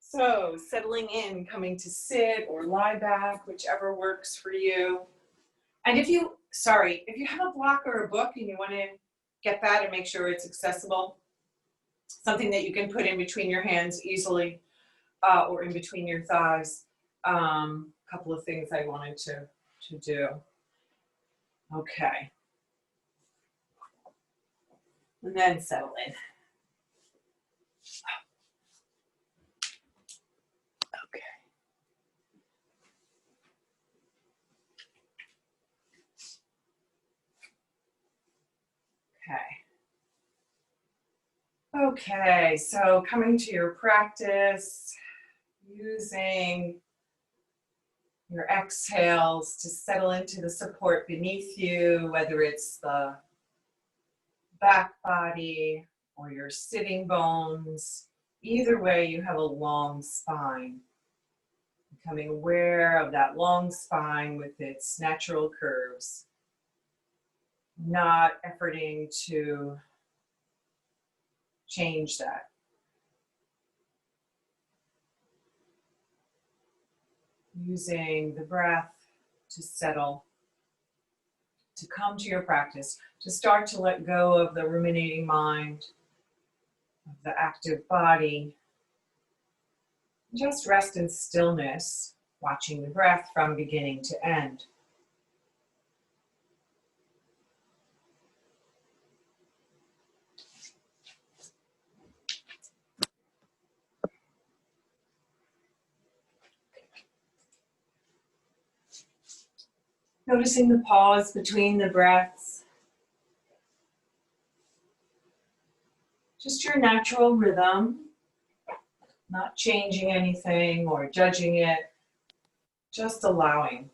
So settling in, coming to sit or lie back, whichever works for you. And if you have a block or a book and you want to get that and make sure it's accessible, something that you can put in between your hands easily or in between your thighs. Couple of things I wanted to do. Okay. And then settle in. Okay, so coming to your practice, using your exhales to settle into the support beneath you, whether it's the back body or your sitting bones. Either way, you have a long spine. Becoming aware of that long spine with its natural curves, not efforting to change that. Using the breath to settle, to come to your practice, to start to let go of the ruminating mind, of the active body. Just rest in stillness, watching the breath from beginning to end. Noticing the pause between the breaths. Just your natural rhythm, not changing anything or judging it, just allowing.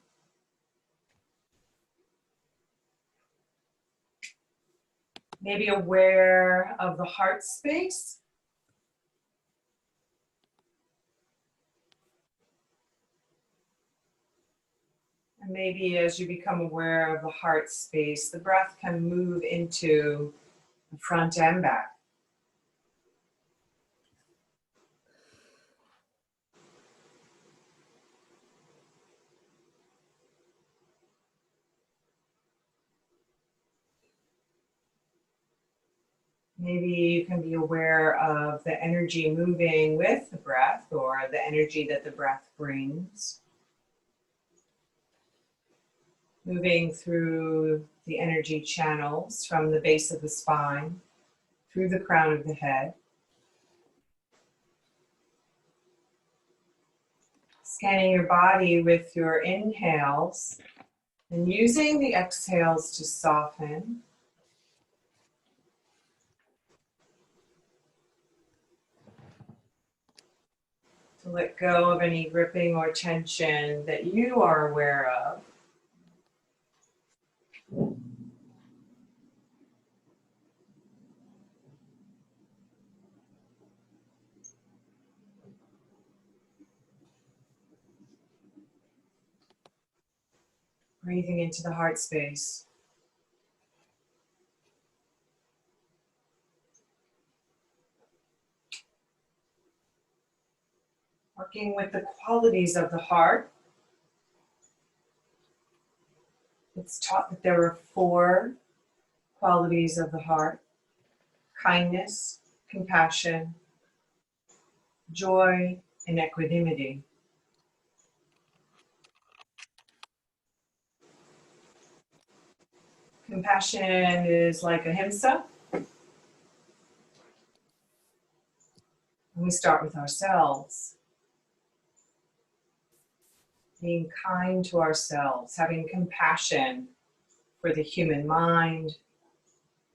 Maybe aware of the heart space. And maybe as you become aware of the heart space, the breath can move into the front and back. Maybe you can be aware of the energy moving with the breath or the energy that the breath brings. Moving through the energy channels from the base of the spine, through the crown of the head. Scanning your body with your inhales and using the exhales to soften. To let go of any gripping or tension that you are aware of. Breathing into the heart space. Working with the qualities of the heart. It's taught that there are 4 qualities of the heart: kindness, compassion, joy, and equanimity. Compassion is like ahimsa. We start with ourselves. Being kind to ourselves, having compassion for the human mind,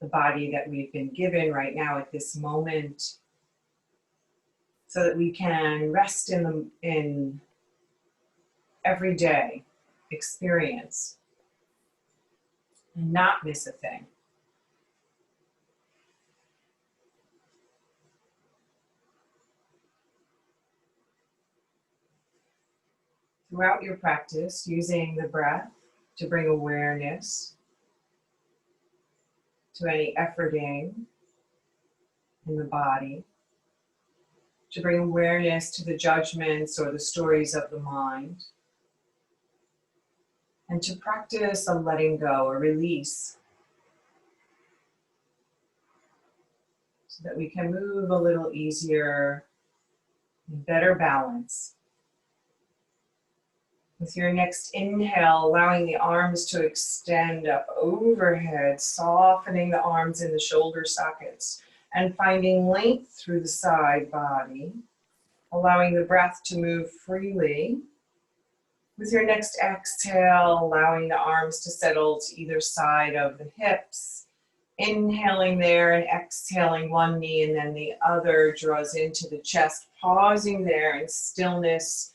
the body that we've been given right now at this moment, so that we can rest in everyday experience and not miss a thing. Throughout your practice, using the breath to bring awareness to any efforting in the body. to bring awareness to the judgments or the stories of the mind, and to practice a letting go, a release, so that we can move a little easier, in better balance. With your next inhale, allowing the arms to extend up overhead, softening the arms in the shoulder sockets, and finding length through the side body, allowing the breath to move freely. With your next exhale, allowing the arms to settle to either side of the hips, inhaling there and exhaling one knee and then the other draws into the chest, pausing there in stillness,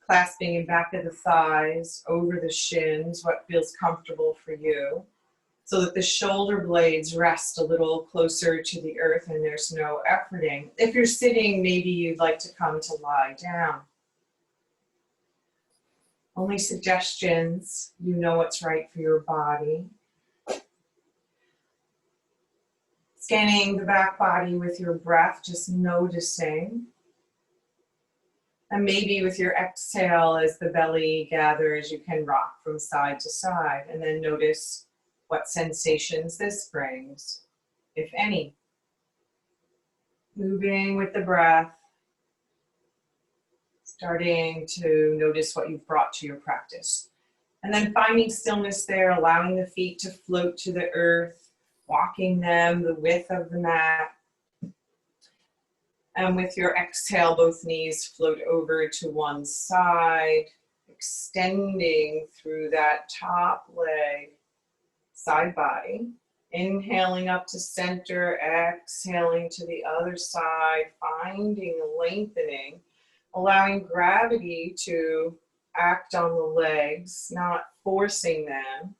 clasping in back of the thighs, over the shins, what feels comfortable for you, so that the shoulder blades rest a little closer to the earth and there's no efforting. If you're sitting, maybe you'd like to come to lie down. Only suggestions, you know what's right for your body. Scanning the back body with your breath, just noticing. And maybe with your exhale, as the belly gathers, you can rock from side to side, and then notice what sensations this brings, if any. Moving with the breath, starting to notice what you've brought to your practice. And then finding stillness there, allowing the feet to float to the earth, walking them the width of the mat. And with your exhale, both knees float over to one side, extending through that top leg, side body. Inhaling up to center, exhaling to the other side, finding lengthening, allowing gravity to act on the legs, not forcing them.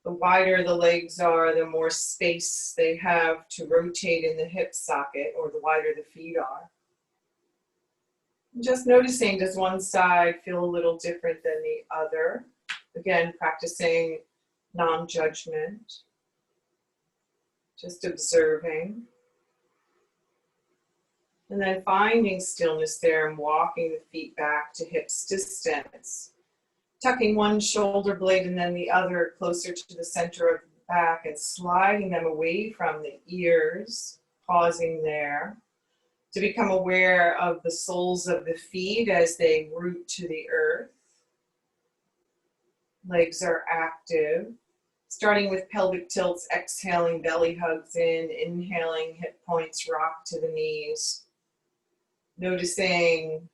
The wider the legs are, the more space they have to rotate in the hip socket, or the wider the feet are. Just noticing, does one side feel a little different than the other? Again, practicing non-judgment, just observing. And then finding stillness there and walking the feet back to hips distance. Tucking one shoulder blade and then the other closer to the center of the back and sliding them away from the ears, pausing there to become aware of the soles of the feet as they root to the earth. Legs are active. Starting with pelvic tilts, exhaling, belly hugs in, inhaling, hip points rock to the knees. Noticing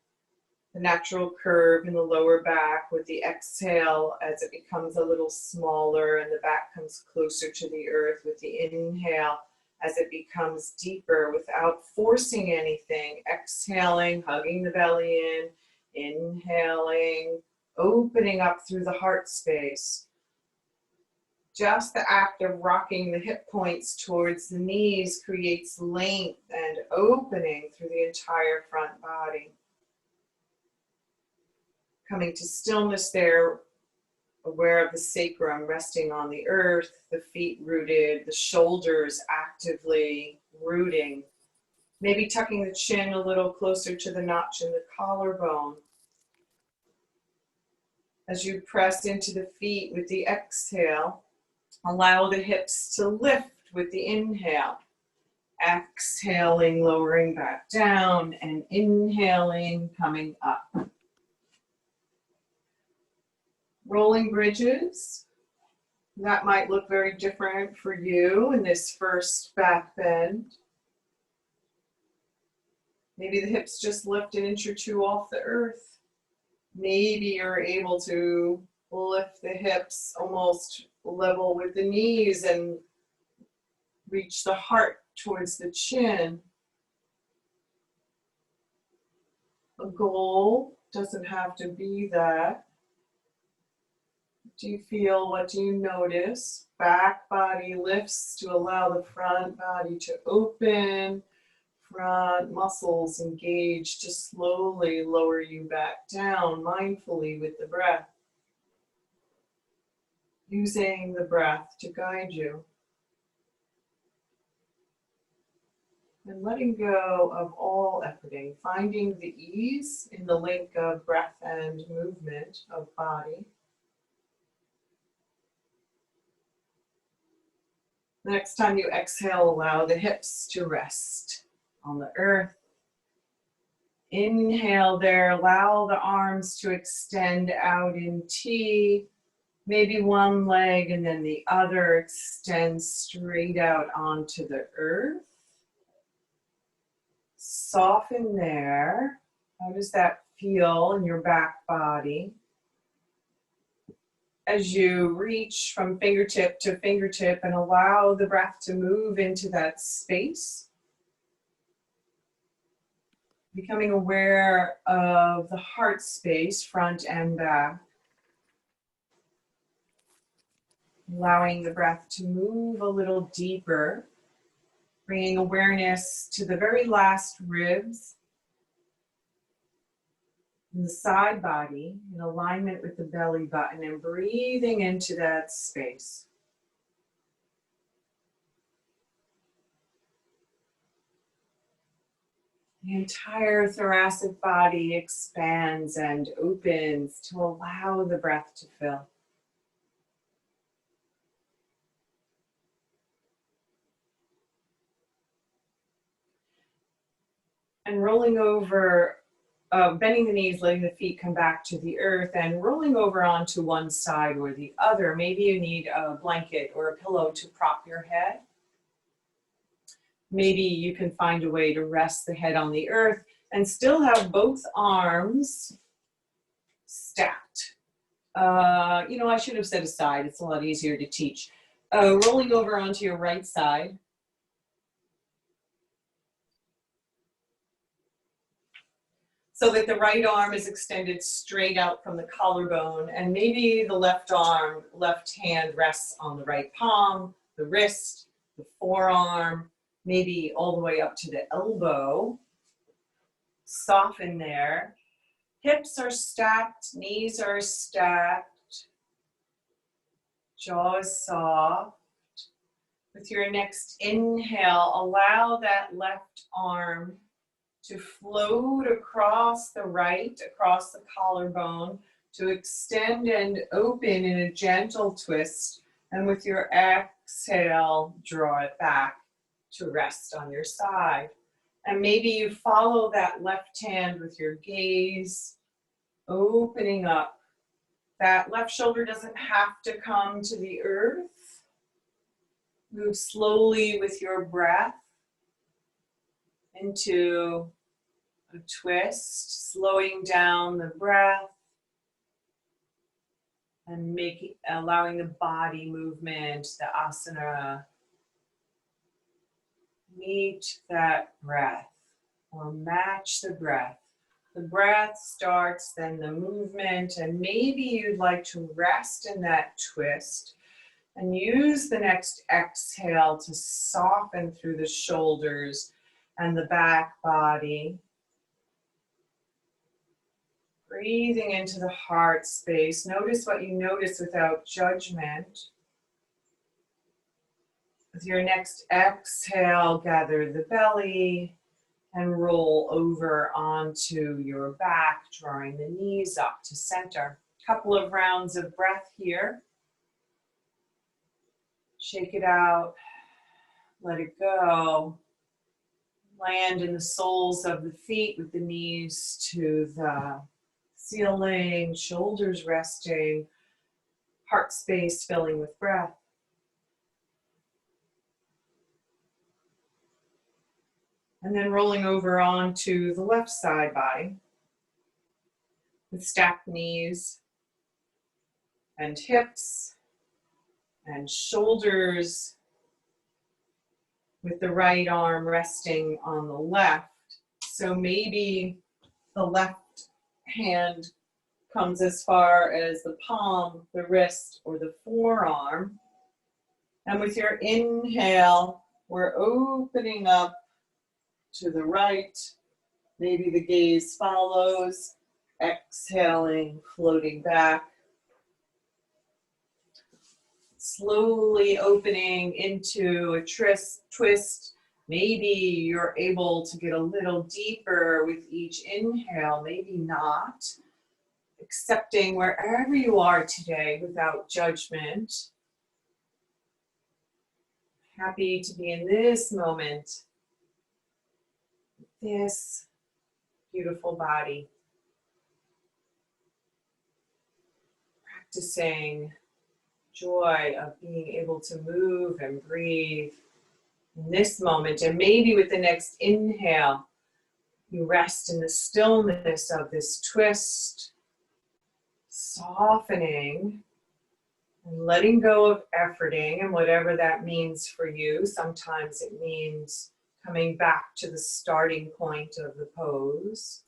the natural curve in the lower back with the exhale as it becomes a little smaller and the back comes closer to the earth, with the inhale as it becomes deeper without forcing anything. Exhaling, hugging the belly in, inhaling, opening up through the heart space. Just the act of rocking the hip points towards the knees creates length and opening through the entire front body. Coming to stillness there, aware of the sacrum resting on the earth, the feet rooted, the shoulders actively rooting. Maybe tucking the chin a little closer to the notch in the collarbone. As you press into the feet with the exhale, allow the hips to lift with the inhale. Exhaling, lowering back down, and inhaling, coming up. Rolling bridges. That might look very different for you in this first back bend. Maybe the hips just lift an inch or two off the earth. Maybe you're able to lift the hips almost level with the knees and reach the heart towards the chin. A goal doesn't have to be that. Do you feel, what do you notice? Back body lifts to allow the front body to open. Front muscles engage to slowly lower you back down, mindfully with the breath. Using the breath to guide you. And letting go of all efforting, finding the ease in the link of breath and movement of body. The next time you exhale, allow the hips to rest on the earth. Inhale there, allow the arms to extend out in T. Maybe one leg and then the other extends straight out onto the earth. Soften there. How does that feel in your back body? As you reach from fingertip to fingertip and allow the breath to move into that space. Becoming aware of the heart space, front and back. Allowing the breath to move a little deeper. Bringing awareness to the very last ribs. And the side body in alignment with the belly button and breathing into that space. The entire thoracic body expands and opens to allow the breath to fill. And rolling over, bending the knees, letting the feet come back to the earth and rolling over onto one side or the other. Maybe you need a blanket or a pillow to prop your head. Maybe you can find a way to rest the head on the earth and still have both arms stacked. I should have said aside. It's a lot easier to teach. Rolling over onto your right side. So that the right arm is extended straight out from the collarbone, and maybe the left hand rests on the right palm, the wrist, the forearm, maybe all the way up to the elbow. Soften there. Hips are stacked, knees are stacked, jaw is soft. With your next inhale, allow that left arm to float across the right, across the collarbone, to extend and open in a gentle twist. And with your exhale, draw it back to rest on your side. And maybe you follow that left hand with your gaze, opening up. That left shoulder doesn't have to come to the earth. Move slowly with your breath into a twist, slowing down the breath and allowing the body movement, the asana, meet that breath or match the breath. The breath starts, then the movement, and maybe you'd like to rest in that twist and use the next exhale to soften through the shoulders and the back body. Breathing into the heart space. Notice what you notice without judgment. With your next exhale, gather the belly and roll over onto your back, drawing the knees up to center. Couple of rounds of breath here. Shake it out. Let it go. Land in the soles of the feet with the knees to the ceiling, shoulders resting, heart space filling with breath. And then rolling over onto the left side body with stacked knees and hips and shoulders, with the right arm resting on the left. So maybe the left hand comes as far as the palm, the wrist, or the forearm. And with your inhale, we're opening up to the right. Maybe the gaze follows. Exhaling, floating back. Slowly opening into a twist Maybe you're able to get a little deeper with each inhale, maybe not. Accepting wherever you are today without judgment. Happy to be in this moment, this beautiful body. Practicing joy of being able to move and breathe in this moment. And maybe with the next inhale, you rest in the stillness of this twist, softening and letting go of efforting and whatever that means for you. Sometimes it means coming back to the starting point of the pose.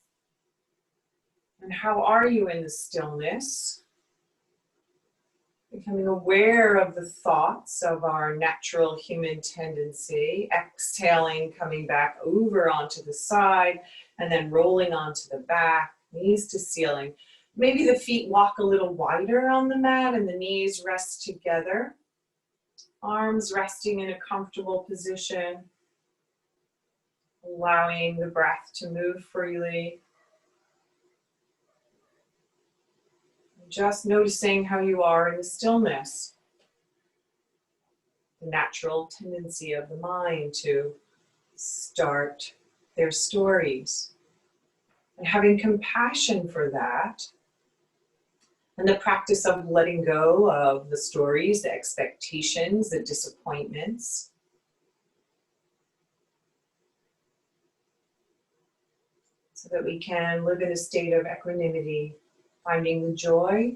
And how are you in the stillness? Becoming aware of the thoughts of our natural human tendency, exhaling, coming back over onto the side, and then rolling onto the back, knees to ceiling. Maybe the feet walk a little wider on the mat and the knees rest together. Arms resting in a comfortable position, allowing the breath to move freely. Just noticing how you are in the stillness. The natural tendency of the mind to start their stories. And having compassion for that. And the practice of letting go of the stories, the expectations, the disappointments. So that we can live in a state of equanimity, finding the joy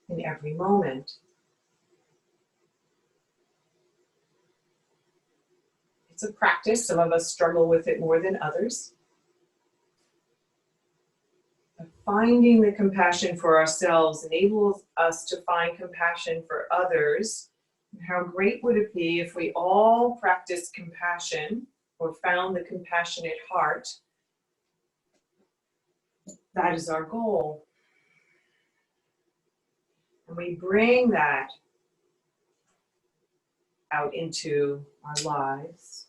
in every moment. It's a practice. Some of us struggle with it more than others. But finding the compassion for ourselves enables us to find compassion for others. And how great would it be if we all practiced compassion or found the compassionate heart? That is our goal. And we bring that out into our lives.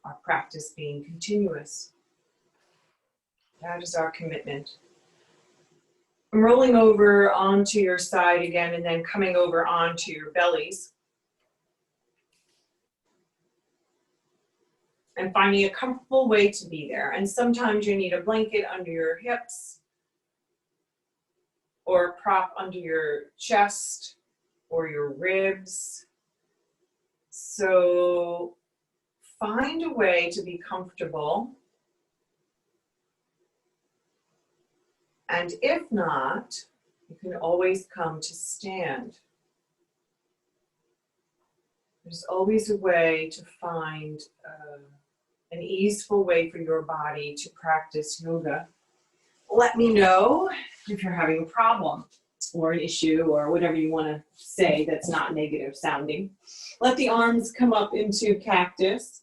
Our practice being continuous. That is our commitment. I'm rolling over onto your side again and then coming over onto your bellies. And finding a comfortable way to be there. And sometimes you need a blanket under your hips or a prop under your chest or your ribs. So find a way to be comfortable. And if not, you can always come to stand. There's always a way to find an easeful way for your body to practice yoga. Let me know if you're having a problem or an issue or whatever you want to say that's not negative sounding. Let the arms come up into cactus.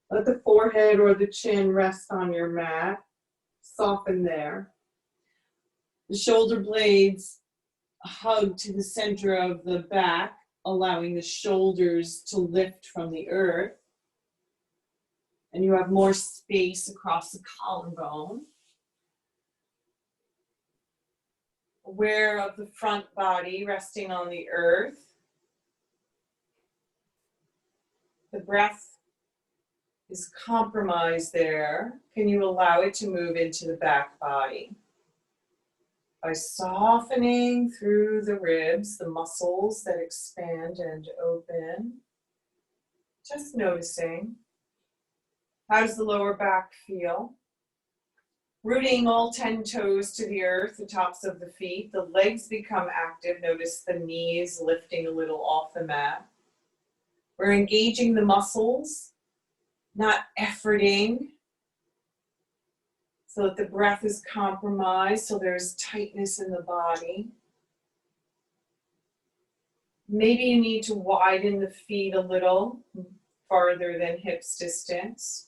Let the forehead or the chin rest on your mat. Soften there. The shoulder blades hug to the center of the back, allowing the shoulders to lift from the earth. And you have more space across the collarbone. Aware of the front body resting on the earth. The breath is compromised there. Can you allow it to move into the back body? By softening through the ribs, the muscles that expand and open. Just noticing. How does the lower back feel? Rooting all 10 toes to the earth, the tops of the feet. The legs become active. Notice the knees lifting a little off the mat. We're engaging the muscles, not efforting, so that the breath is compromised, so there's tightness in the body. Maybe you need to widen the feet a little farther than hips distance.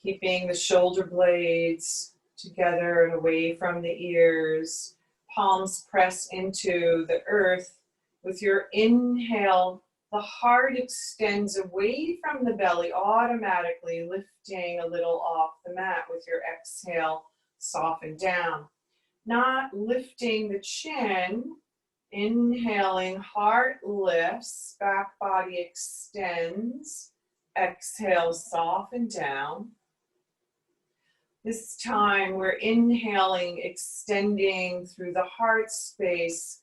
Keeping the shoulder blades together and away from the ears. palms press into the earth. With your inhale, the heart extends away from the belly, automatically lifting a little off the mat. With your exhale, soften down. Not lifting the chin, inhaling, heart lifts, back body extends. Exhale, soften down. This time we're inhaling, extending through the heart space,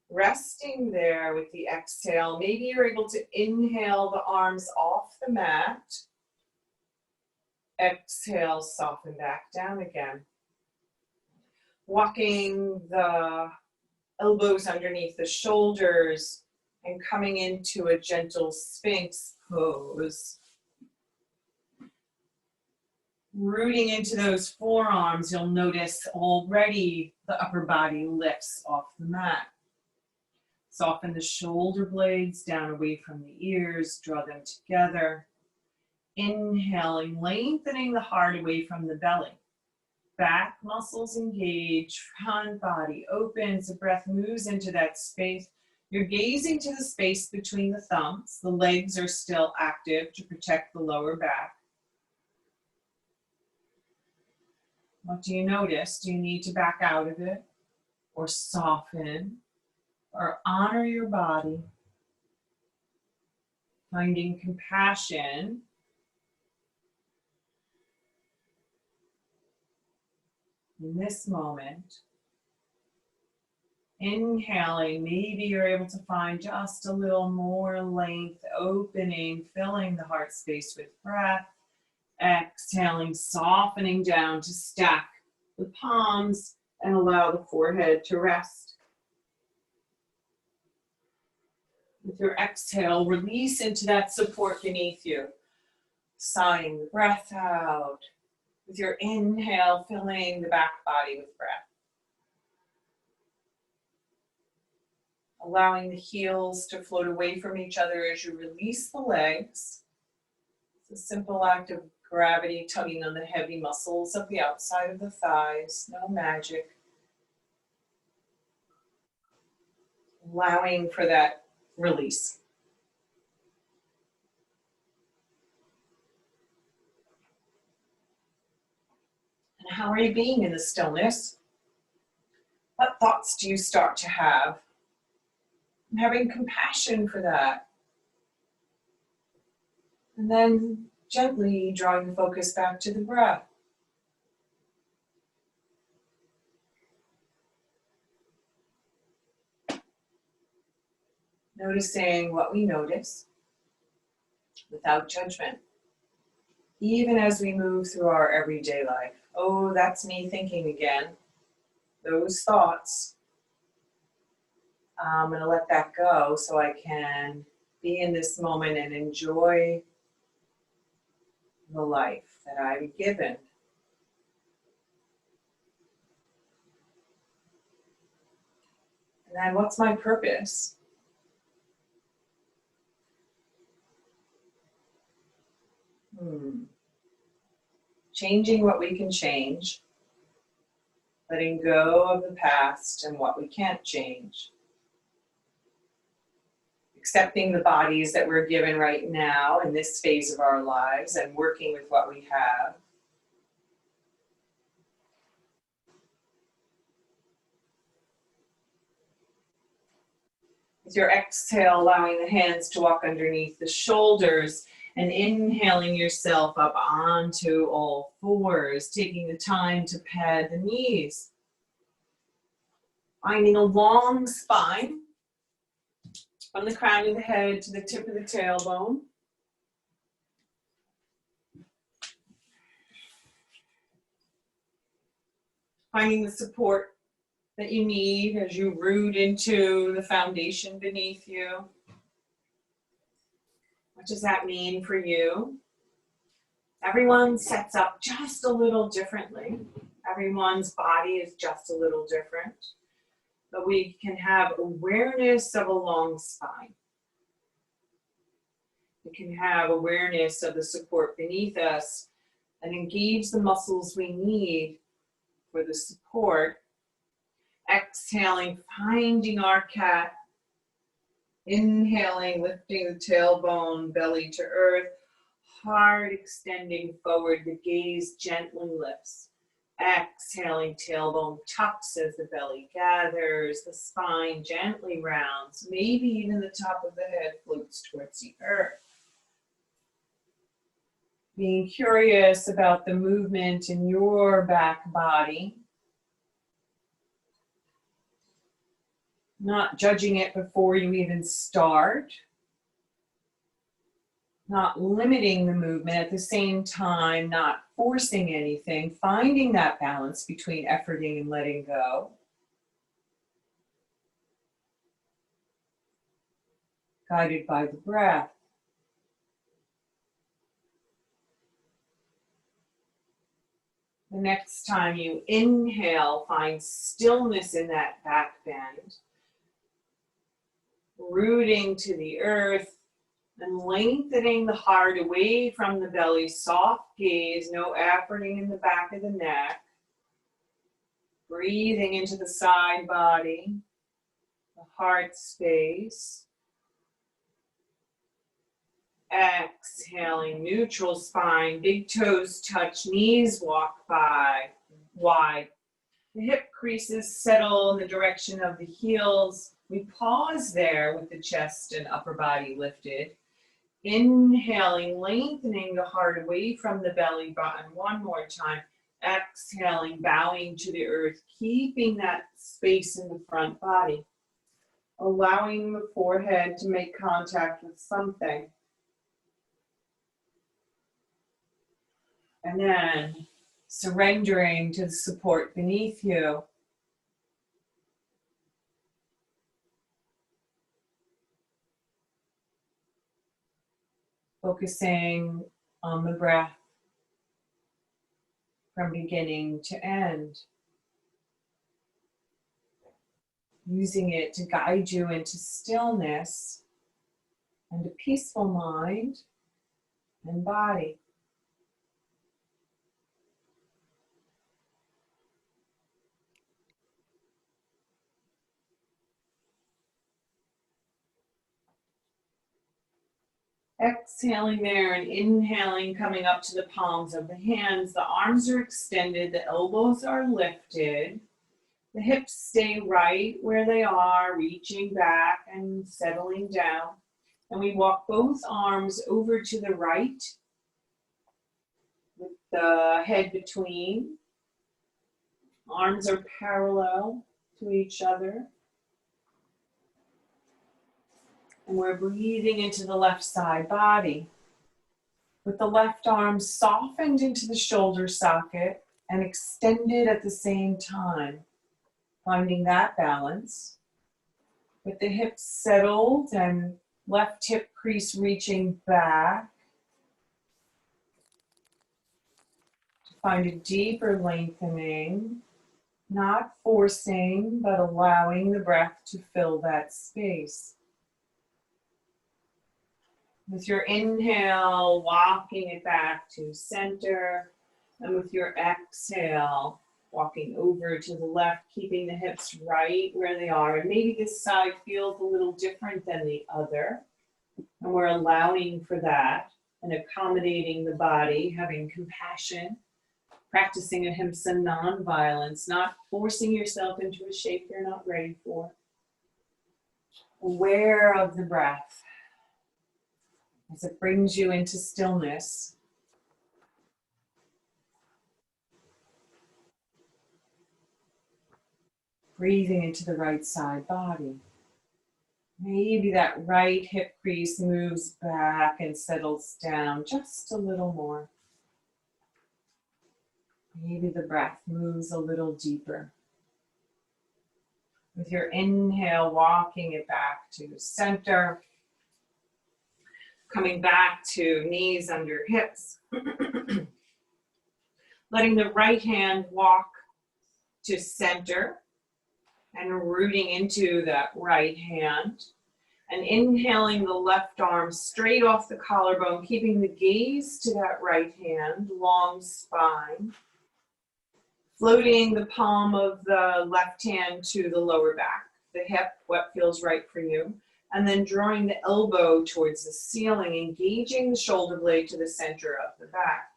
resting there with the exhale. Maybe you're able to inhale the arms off the mat. Exhale, soften back down again. Walking the elbows underneath the shoulders and coming into a gentle Sphinx pose. Rooting into those forearms, you'll notice already the upper body lifts off the mat. Soften the shoulder blades down away from the ears, draw them together. Inhaling, lengthening the heart away from the belly. Back muscles engage, front body opens, the breath moves into that space. You're gazing to the space between the thumbs. The legs are still active to protect the lower back. What do you notice? Do you need to back out of it or soften or honor your body? Finding compassion in this moment. Inhaling, maybe you're able to find just a little more length, opening, filling the heart space with breath. Exhaling, softening down to stack the palms and allow the forehead to rest. With your exhale, release into that support beneath you. Sighing the breath out. With your inhale, filling the back body with breath. Allowing the heels to float away from each other as you release the legs. It's a simple act of gravity tugging on the heavy muscles of the outside of the thighs. No magic. Allowing for that release. And how are you being in the stillness? What thoughts do you start to have? And having compassion for that. And then gently drawing the focus back to the breath. Noticing what we notice without judgment. Even as we move through our everyday life. Oh, that's me thinking again. Those thoughts. I'm going to let that go so I can be in this moment and enjoy the life that I'm given. And then what's my purpose? Changing what we can change. Letting go of the past and what we can't change. Accepting the bodies that we're given right now in this phase of our lives and working with what we have. With your exhale, allowing the hands to walk underneath the shoulders and inhaling yourself up onto all fours, taking the time to pad the knees. Finding a long spine. From the crown of the head to the tip of the tailbone. Finding the support that you need as you root into the foundation beneath you. What does that mean for you? Everyone sets up just a little differently. Everyone's body is just a little different. But we can have awareness of a long spine. We can have awareness of the support beneath us and engage the muscles we need for the support. Exhaling, finding our cat. Inhaling, lifting the tailbone, belly to earth. Heart extending forward, the gaze gently lifts. Exhaling, tailbone tucks as the belly gathers, the spine gently rounds, maybe even the top of the head floats towards the earth. Being curious about the movement in your back body. Not judging it before you even start. Not limiting the movement at the same time, not forcing anything, finding that balance between efforting and letting go. Guided by the breath. The next time you inhale, find stillness in that back bend. Rooting to the earth and lengthening the heart away from the belly. Soft gaze, no efforting in the back of the neck. Breathing into the side body, the heart space. Exhaling, neutral spine, big toes touch, knees walk by wide. The hip creases settle in the direction of the heels. We pause there with the chest and upper body lifted. Inhaling, lengthening the heart away from the belly button. One more time. Exhaling, bowing to the earth, keeping that space in the front body. Allowing the forehead to make contact with something. And then surrendering to the support beneath you. Focusing on the breath from beginning to end. Using it to guide you into stillness and a peaceful mind and body. Exhaling there and inhaling, coming up to the palms of the hands. The arms are extended, the elbows are lifted. The hips stay right where they are, reaching back and settling down. And we walk both arms over to the right with the head between. Arms are parallel to each other. And we're breathing into the left side body. With the left arm softened into the shoulder socket and extended at the same time. Finding that balance. With the hips settled and left hip crease reaching back. To find a deeper lengthening. Not forcing, but allowing the breath to fill that space. With your inhale, walking it back to center, and with your exhale, walking over to the left, keeping the hips right where they are. And maybe this side feels a little different than the other, and we're allowing for that and accommodating the body, having compassion, practicing ahimsa non-violence, not forcing yourself into a shape you're not ready for. Aware of the breath. As it brings you into stillness. Breathing into the right side body. Maybe that right hip crease moves back and settles down just a little more. Maybe the breath moves a little deeper. With your inhale, walking it back to center. Coming back to knees under hips. Letting the right hand walk to center and rooting into that right hand. And inhaling the left arm straight off the collarbone, keeping the gaze to that right hand, long spine. Floating the palm of the left hand to the lower back, the hip, what feels right for you. And then drawing the elbow towards the ceiling, engaging the shoulder blade to the center of the back.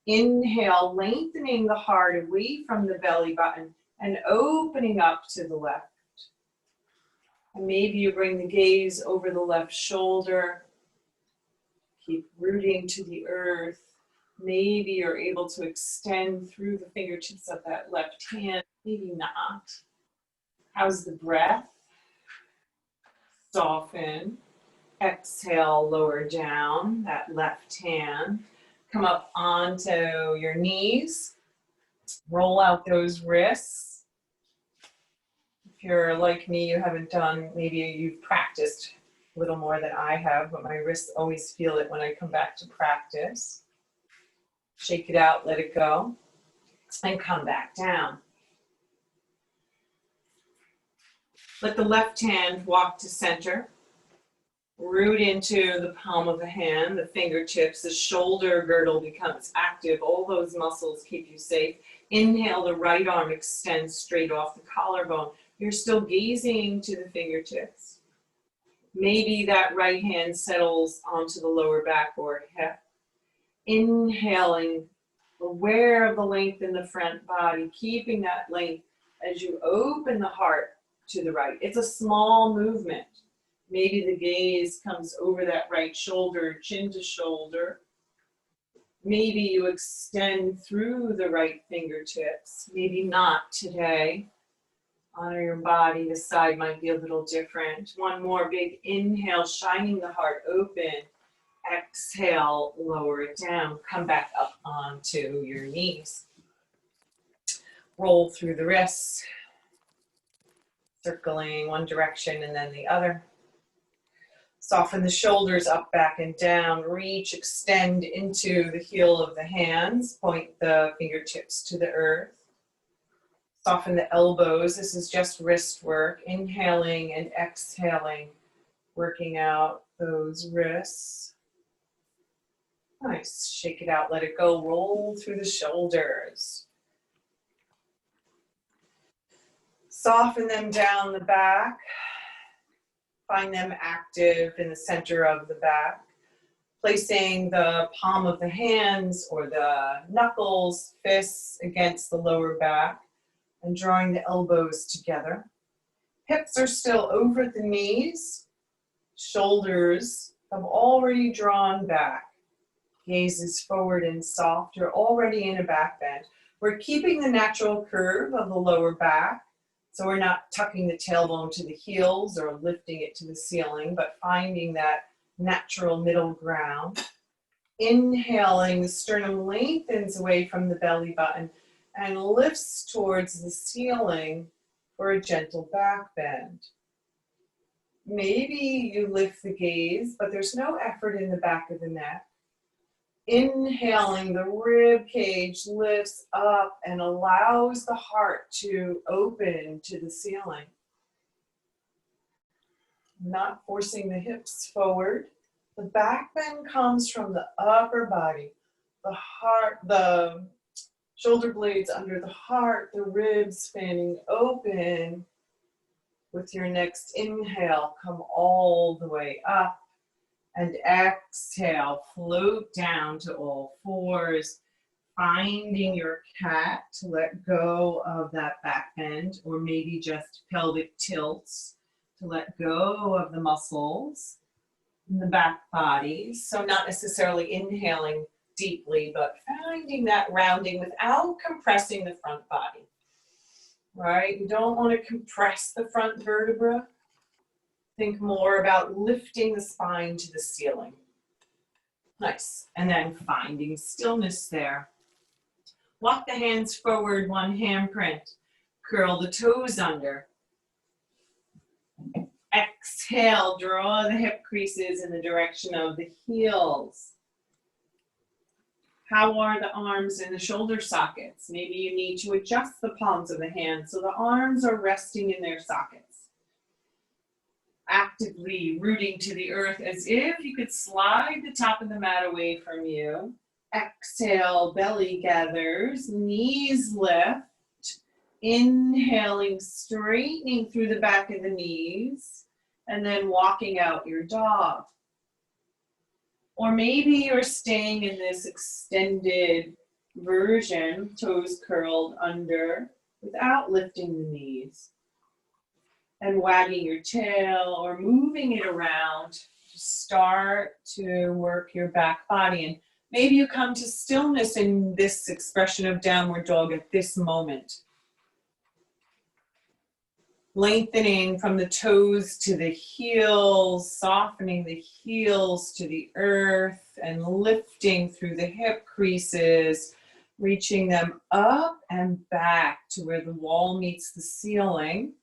Inhale, lengthening the heart away from the belly button and opening up to the left. And maybe you bring the gaze over the left shoulder. Keep rooting to the earth. Maybe you're able to extend through the fingertips of that left hand, maybe not. How's the breath? Soften. Exhale, lower down that left hand. Come up onto your knees. Roll out those wrists. If you're like me, you haven't done, maybe you've practiced a little more than I have, but my wrists always feel it when I come back to practice. Shake it out, let it go, and come back down. Let the left hand walk to center. Root into the palm of the hand, the fingertips, the shoulder girdle becomes active. All those muscles keep you safe. Inhale, the right arm extends straight off the collarbone. You're still gazing to the fingertips. Maybe that right hand settles onto the lower back or hip. Inhaling, aware of the length in the front body, keeping that length as you open the heart to the right. It's a small movement. Maybe the gaze comes over that right shoulder, chin to shoulder. Maybe you extend through the right fingertips. Maybe not today. Honor your body. The side might be a little different. One more big inhale, shining the heart open. Exhale, lower it down. Come back up onto your knees. Roll through the wrists, circling one direction and then the other. Soften the shoulders up, back, and down. Reach, extend into the heel of the hands. Point the fingertips to the earth. Soften the elbows. This is just wrist work. Inhaling and exhaling, working out those wrists. Nice. Shake it out, let it go. Roll through the shoulders. Soften them down the back. Find them active in the center of the back. Placing the palm of the hands or the knuckles, fists against the lower back and drawing the elbows together. Hips are still over the knees. Shoulders have already drawn back. Gaze is forward and soft. You're already in a back bend. We're keeping the natural curve of the lower back. So we're not tucking the tailbone to the heels or lifting it to the ceiling, but finding that natural middle ground. Inhaling, the sternum lengthens away from the belly button and lifts towards the ceiling for a gentle back bend. Maybe you lift the gaze, but there's no effort in the back of the neck. Inhaling, the rib cage lifts up and allows the heart to open to the ceiling. Not forcing the hips forward. The back bend comes from the upper body, the heart, the shoulder blades under the heart, the ribs fanning open. With your next inhale, come all the way up. And exhale, float down to all fours, finding your cat to let go of that back bend, or maybe just pelvic tilts to let go of the muscles in the back body. So not necessarily inhaling deeply, but finding that rounding without compressing the front body, right? You don't want to compress the front vertebra. Think more about lifting the spine to the ceiling. Nice. And then finding stillness there. Walk the hands forward, one handprint. Curl the toes under. Exhale, draw the hip creases in the direction of the heels. How are the arms and the shoulder sockets? Maybe you need to adjust the palms of the hands so the arms are resting in their sockets. Actively rooting to the earth as if you could slide the top of the mat away from you. Exhale, belly gathers, knees lift. Inhaling, straightening through the back of the knees, and then walking out your dog. Or maybe you're staying in this extended version, toes curled under, without lifting the knees. And wagging your tail or moving it around to start to work your back body. And maybe you come to stillness in this expression of downward dog at this moment. Lengthening from the toes to the heels, softening the heels to the earth, and lifting through the hip creases, reaching them up and back to where the wall meets the ceiling,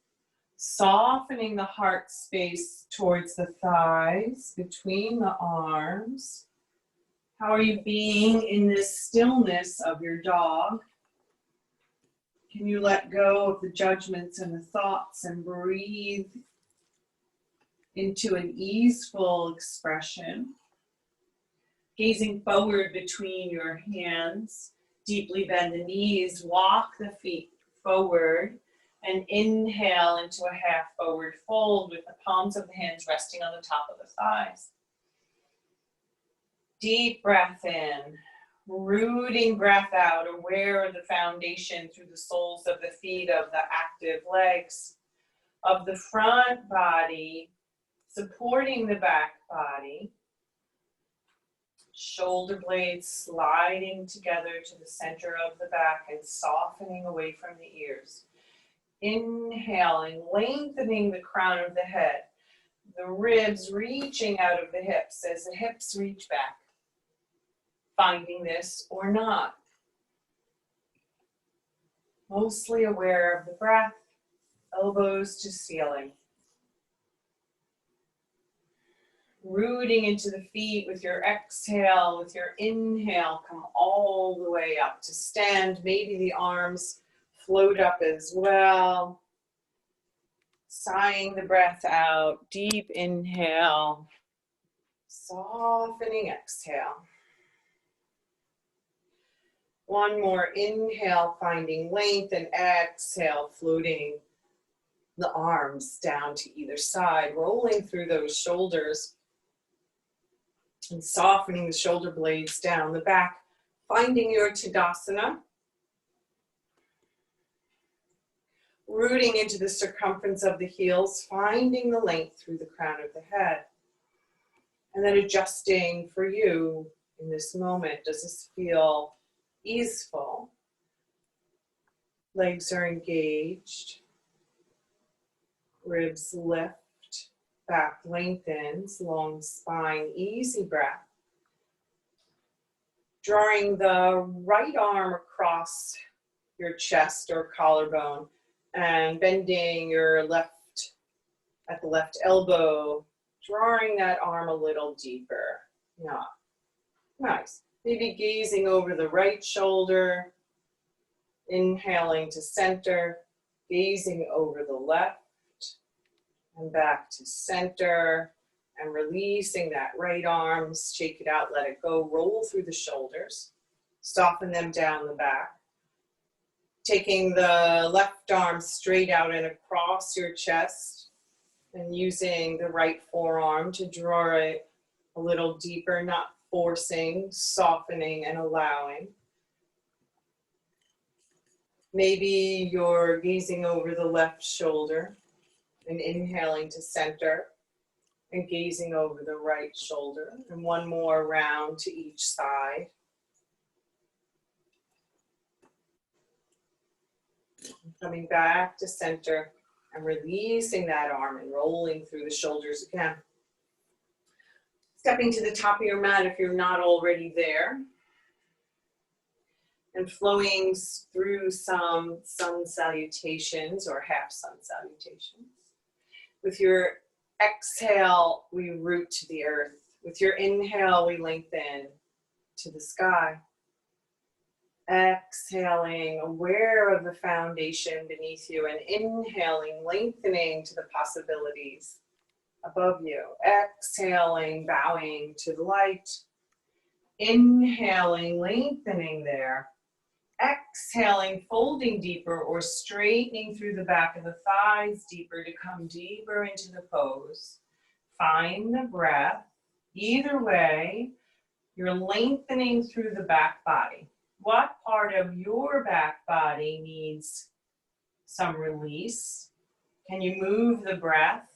softening the heart space towards the thighs, between the arms. How are you being in this stillness of your dog? Can you let go of the judgments and the thoughts and breathe into an easeful expression? Gazing forward between your hands, deeply bend the knees, walk the feet forward, and inhale into a half forward fold with the palms of the hands resting on the top of the thighs. Deep breath in. Rooting breath out, aware of the foundation through the soles of the feet, of the active legs, of the front body, supporting the back body. Shoulder blades sliding together to the center of the back and softening away from the ears. Inhaling, lengthening the crown of the head, the ribs reaching out of the hips as the hips reach back. Finding this or not. Mostly aware of the breath, elbows to ceiling. Rooting into the feet with your exhale, with your inhale, come all the way up to stand. Maybe the arms float up as well. Sighing the breath out, deep inhale, softening exhale. One more inhale, finding length, and exhale, floating the arms down to either side, rolling through those shoulders and softening the shoulder blades down the back, finding your Tadasana. Rooting into the circumference of the heels, finding the length through the crown of the head. And then adjusting for you in this moment. Does this feel easeful? Legs are engaged. Ribs lift. Back lengthens. Long spine. Easy breath. Drawing the right arm across your chest or collarbone and bending your left at the left elbow. Drawing that arm a little deeper. Yeah. Nice. Maybe gazing over the right shoulder, inhaling to center, gazing over the left, and back to center, and releasing that right arm, shake it out, let it go, roll through the shoulders, soften them down the back. Taking the left arm straight out and across your chest, and using the right forearm to draw it a little deeper, not forcing, softening, and allowing. Maybe you're gazing over the left shoulder and inhaling to center and gazing over the right shoulder. And one more round to each side. Coming back to center and releasing that arm and rolling through the shoulders again. Stepping to the top of your mat if you're not already there. And flowing through some sun salutations or half sun salutations. With your exhale, we root to the earth. With your inhale, we lengthen to the sky. Exhaling, aware of the foundation beneath you, and inhaling, lengthening to the possibilities above you. Exhaling, bowing to the light. Inhaling, lengthening there. Exhaling, folding deeper or straightening through the back of the thighs deeper to come deeper into the pose. Find the breath. Either way, you're lengthening through the back body. What part of your back body needs some release? Can you move the breath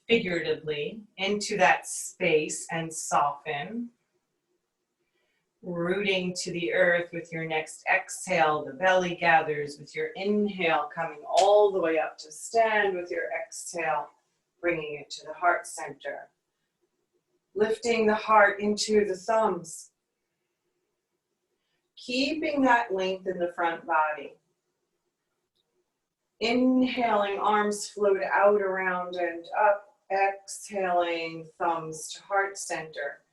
figuratively into that space and soften? Rooting to the earth with your next exhale, the belly gathers with your inhale, coming all the way up to stand with your exhale, bringing it to the heart center. Lifting the heart into the thumbs. Keeping that length in the front body. Inhaling, arms float out, around, and up. Exhaling, thumbs to heart center.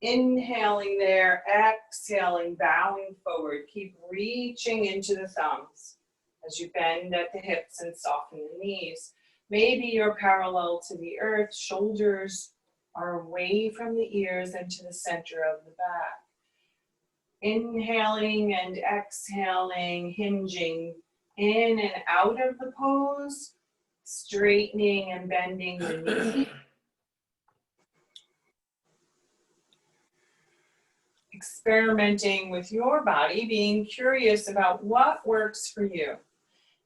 Inhaling there, exhaling, bowing forward. Keep reaching into the thumbs as you bend at the hips and soften the knees. Maybe you're parallel to the earth, shoulders are away from the ears and to the center of the back. Inhaling and exhaling, hinging in and out of the pose, straightening and bending the knee. Experimenting with your body, being curious about what works for you.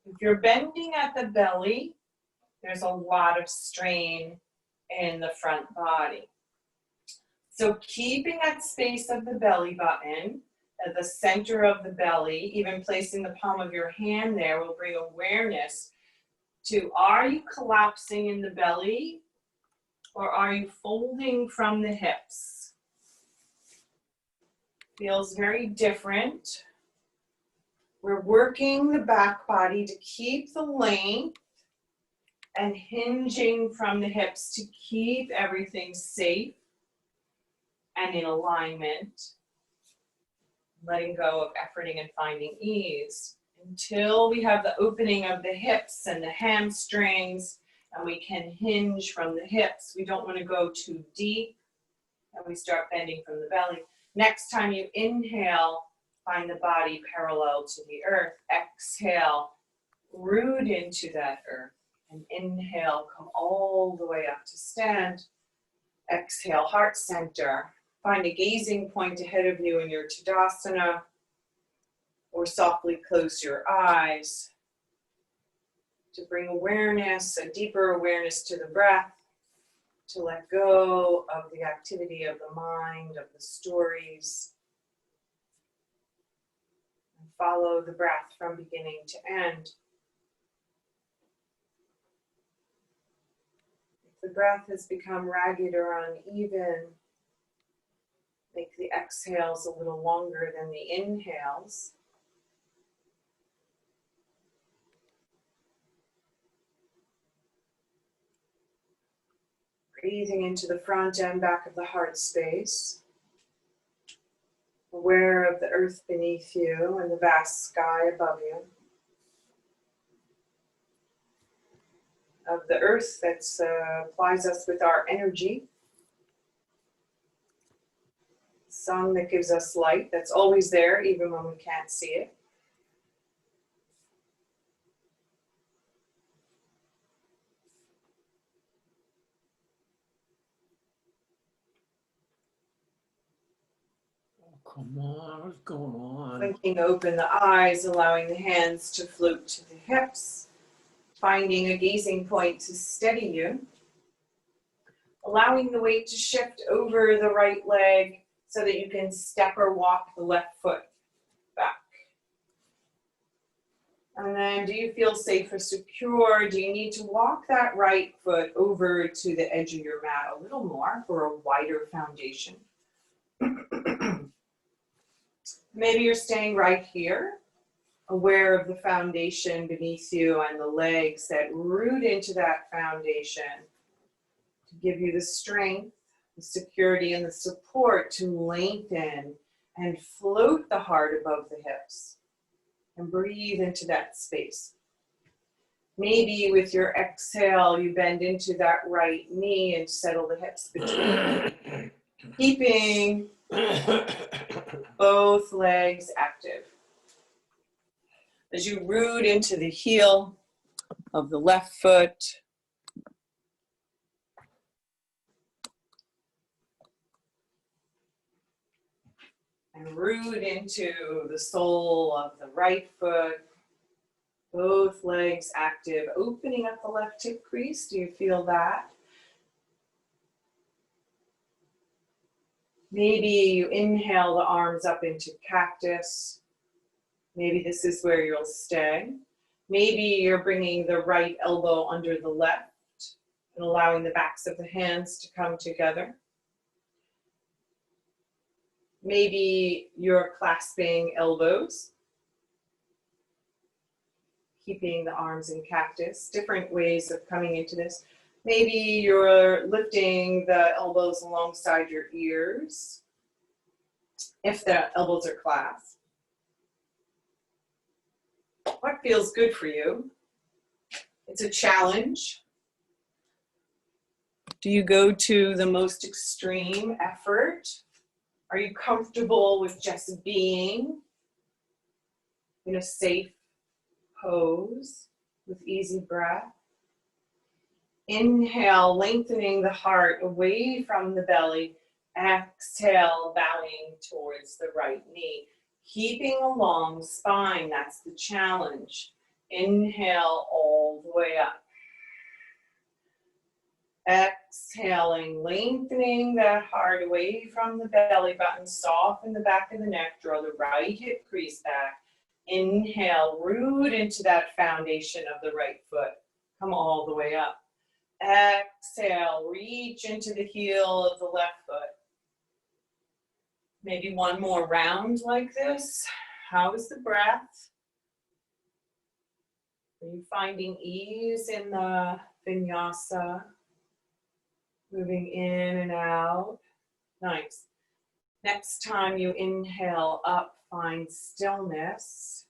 If you're bending at the belly, there's a lot of strain in the front body. So keeping that space of the belly button at the center of the belly, even placing the palm of your hand there will bring awareness to, are you collapsing in the belly or are you folding from the hips? Feels very different. We're working the back body to keep the length and hinging from the hips to keep everything safe and in alignment. Letting go of efforting and finding ease until we have the opening of the hips and the hamstrings and we can hinge from the hips. We don't want to go too deep and we start bending from the belly. Next time you inhale, find the body parallel to the earth. Exhale, root into that earth. And inhale, come all the way up to stand. Exhale, heart center. Find a gazing point ahead of you in your Tadasana, or softly close your eyes to bring awareness, a deeper awareness to the breath, to let go of the activity of the mind, of the stories, and follow the breath from beginning to end. If the breath has become ragged or uneven, make the exhales a little longer than the inhales. Breathing into the front and back of the heart space. Aware of the earth beneath you and the vast sky above you. Of the earth that supplies us with our energy. Sun that gives us light, that's always there even when we can't see it. Come on, what's going on? Blinking open the eyes, allowing the hands to float to the hips. Finding a gazing point to steady you. Allowing the weight to shift over the right leg so that you can step or walk the left foot back. And then, do you feel safe or secure? Do you need to walk that right foot over to the edge of your mat a little more for a wider foundation? Maybe you're staying right here, aware of the foundation beneath you and the legs that root into that foundation to give you the strength, the security, and the support to lengthen and float the heart above the hips and breathe into that space. Maybe with your exhale, you bend into that right knee and settle the hips between, keeping both legs active. As you root into the heel of the left foot, and root into the sole of the right foot, both legs active, opening up the left hip crease. Do you feel that? Maybe you inhale the arms up into cactus. Maybe this is where you'll stay. Maybe you're bringing the right elbow under the left and allowing the backs of the hands to come together. Maybe you're clasping elbows, keeping the arms in cactus. Different ways of coming into this. Maybe you're lifting the elbows alongside your ears, if the elbows are clasped. What feels good for you? It's a challenge. Do you go to the most extreme effort? Are you comfortable with just being in a safe pose with easy breath? Inhale, lengthening the heart away from the belly. Exhale, bowing towards the right knee. Keeping a long spine, that's the challenge. Inhale all the way up. Exhaling, lengthening that heart away from the belly button. Soften the back of the neck, draw the right hip crease back. Inhale, root into that foundation of the right foot. Come all the way up. Exhale, reach into the heel of the left foot. Maybe one more round like this. How is the breath? Are you finding ease in the vinyasa? Moving in and out. Nice. Next time you inhale up, find stillness.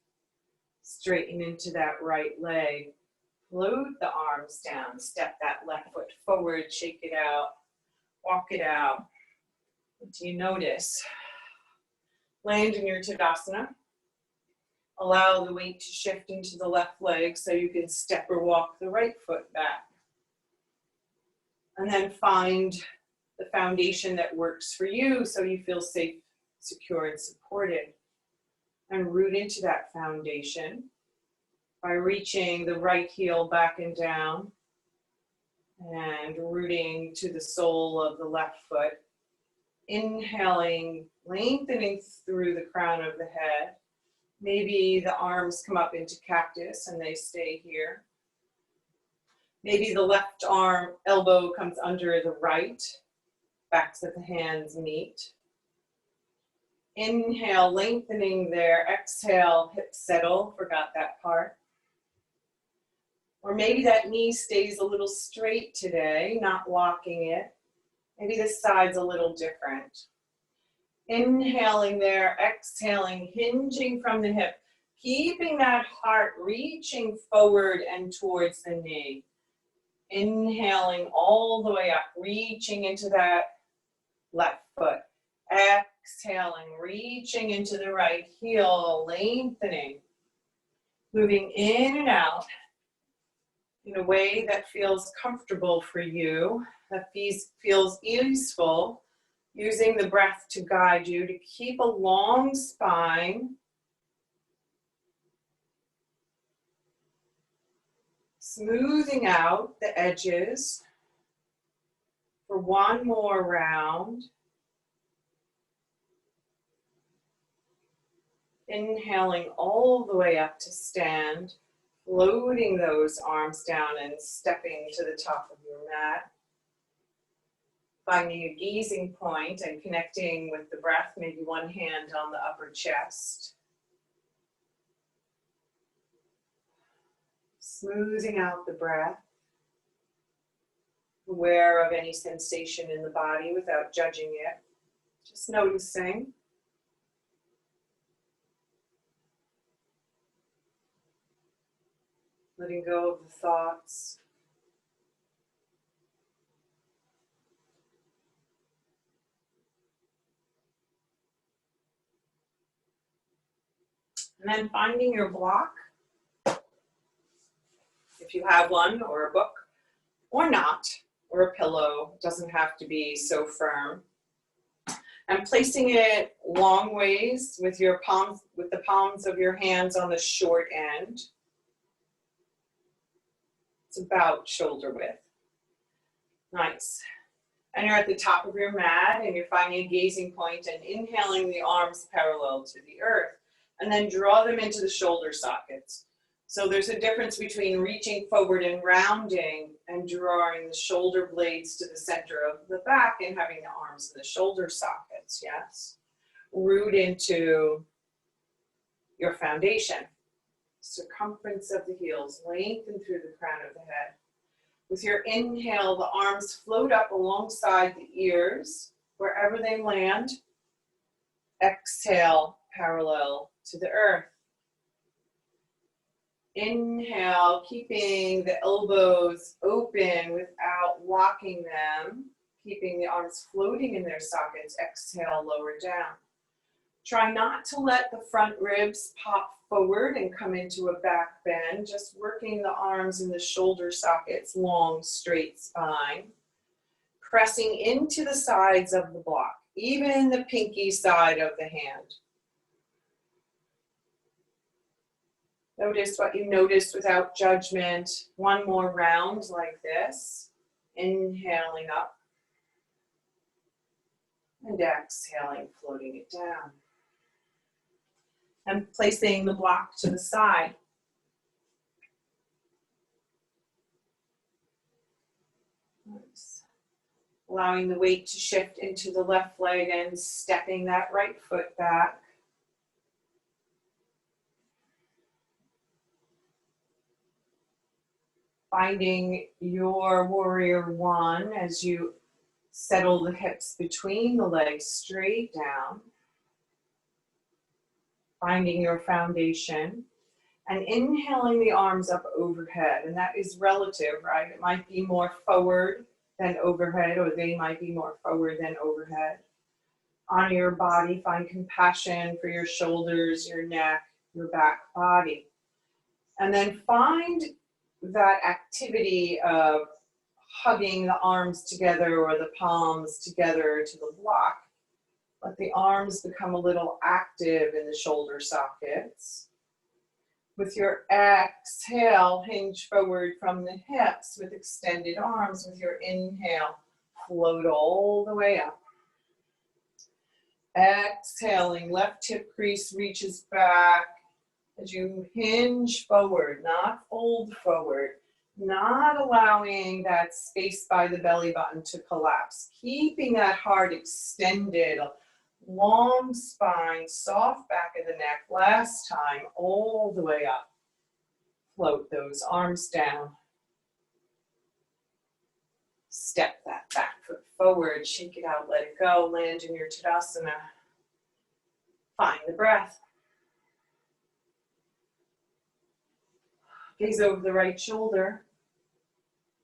Straighten into that right leg. Float the arms down. Step that left foot forward. Shake it out. Walk it out. What do you notice? Land in your Tadasana. Allow the weight to shift into the left leg so you can step or walk the right foot back. And then find the foundation that works for you so you feel safe, secure, and supported. And root into that foundation by reaching the right heel back and down and rooting to the sole of the left foot. Inhaling, lengthening through the crown of the head. Maybe the arms come up into cactus and they stay here. Maybe the left arm, elbow comes under the right. Backs of the hands meet. Inhale, lengthening there. Exhale, hips settle. Forgot that part. Or maybe that knee stays a little straight today, not locking it. Maybe the side's a little different. Inhaling there, exhaling, hinging from the hip. Keeping that heart reaching forward and towards the knee. Inhaling all the way up, reaching into that left foot. Exhaling, reaching into the right heel, lengthening. Moving in and out in a way that feels comfortable for you, that feels easeful, using the breath to guide you to keep a long spine. Smoothing out the edges for one more round. Inhaling all the way up to stand, floating those arms down and stepping to the top of your mat. Finding a gazing point and connecting with the breath, maybe one hand on the upper chest. Smoothing out the breath. Aware of any sensation in the body without judging it. Just noticing. Letting go of the thoughts. And then finding your block, if you have one, or a book, or not, or a pillow, it doesn't have to be so firm. And placing it long ways with your palms, with the palms of your hands on the short end. It's about shoulder width. Nice. And you're at the top of your mat and you're finding a gazing point and inhaling the arms parallel to the earth. And then draw them into the shoulder sockets. So there's a difference between reaching forward and rounding and drawing the shoulder blades to the center of the back and having the arms in the shoulder sockets, yes? Root into your foundation. Circumference of the heels, lengthen through the crown of the head. With your inhale, the arms float up alongside the ears, wherever they land. Exhale, parallel to the earth. Inhale, keeping the elbows open without locking them, keeping the arms floating in their sockets. Exhale, lower down. Try not to let the front ribs pop forward and come into a back bend, just working the arms in the shoulder sockets, long, straight spine. Pressing into the sides of the block, even the pinky side of the hand. Notice what you notice without judgment. One more round like this. Inhaling up. And exhaling, floating it down. And placing the block to the side. Nice. Allowing the weight to shift into the left leg and stepping that right foot back. Finding your warrior one as you settle the hips between the legs straight down. Finding your foundation and inhaling the arms up overhead. And that is relative, right? It might be more forward than overhead, or they might be more forward than overhead. Honor your body, find compassion for your shoulders, your neck, your back body. And then find that activity of hugging the arms together or the palms together to the block. Let the arms become a little active in the shoulder sockets. With your exhale, hinge forward from the hips with extended arms. With your inhale, float all the way up. Exhaling, left hip crease reaches back as you hinge forward, not fold forward, not allowing that space by the belly button to collapse. Keeping that heart extended, long spine, soft back of the neck. Last time, all the way up. Float those arms down. Step that back foot forward, shake it out, let it go, land in your Tadasana. Find the breath. Gaze over the right shoulder.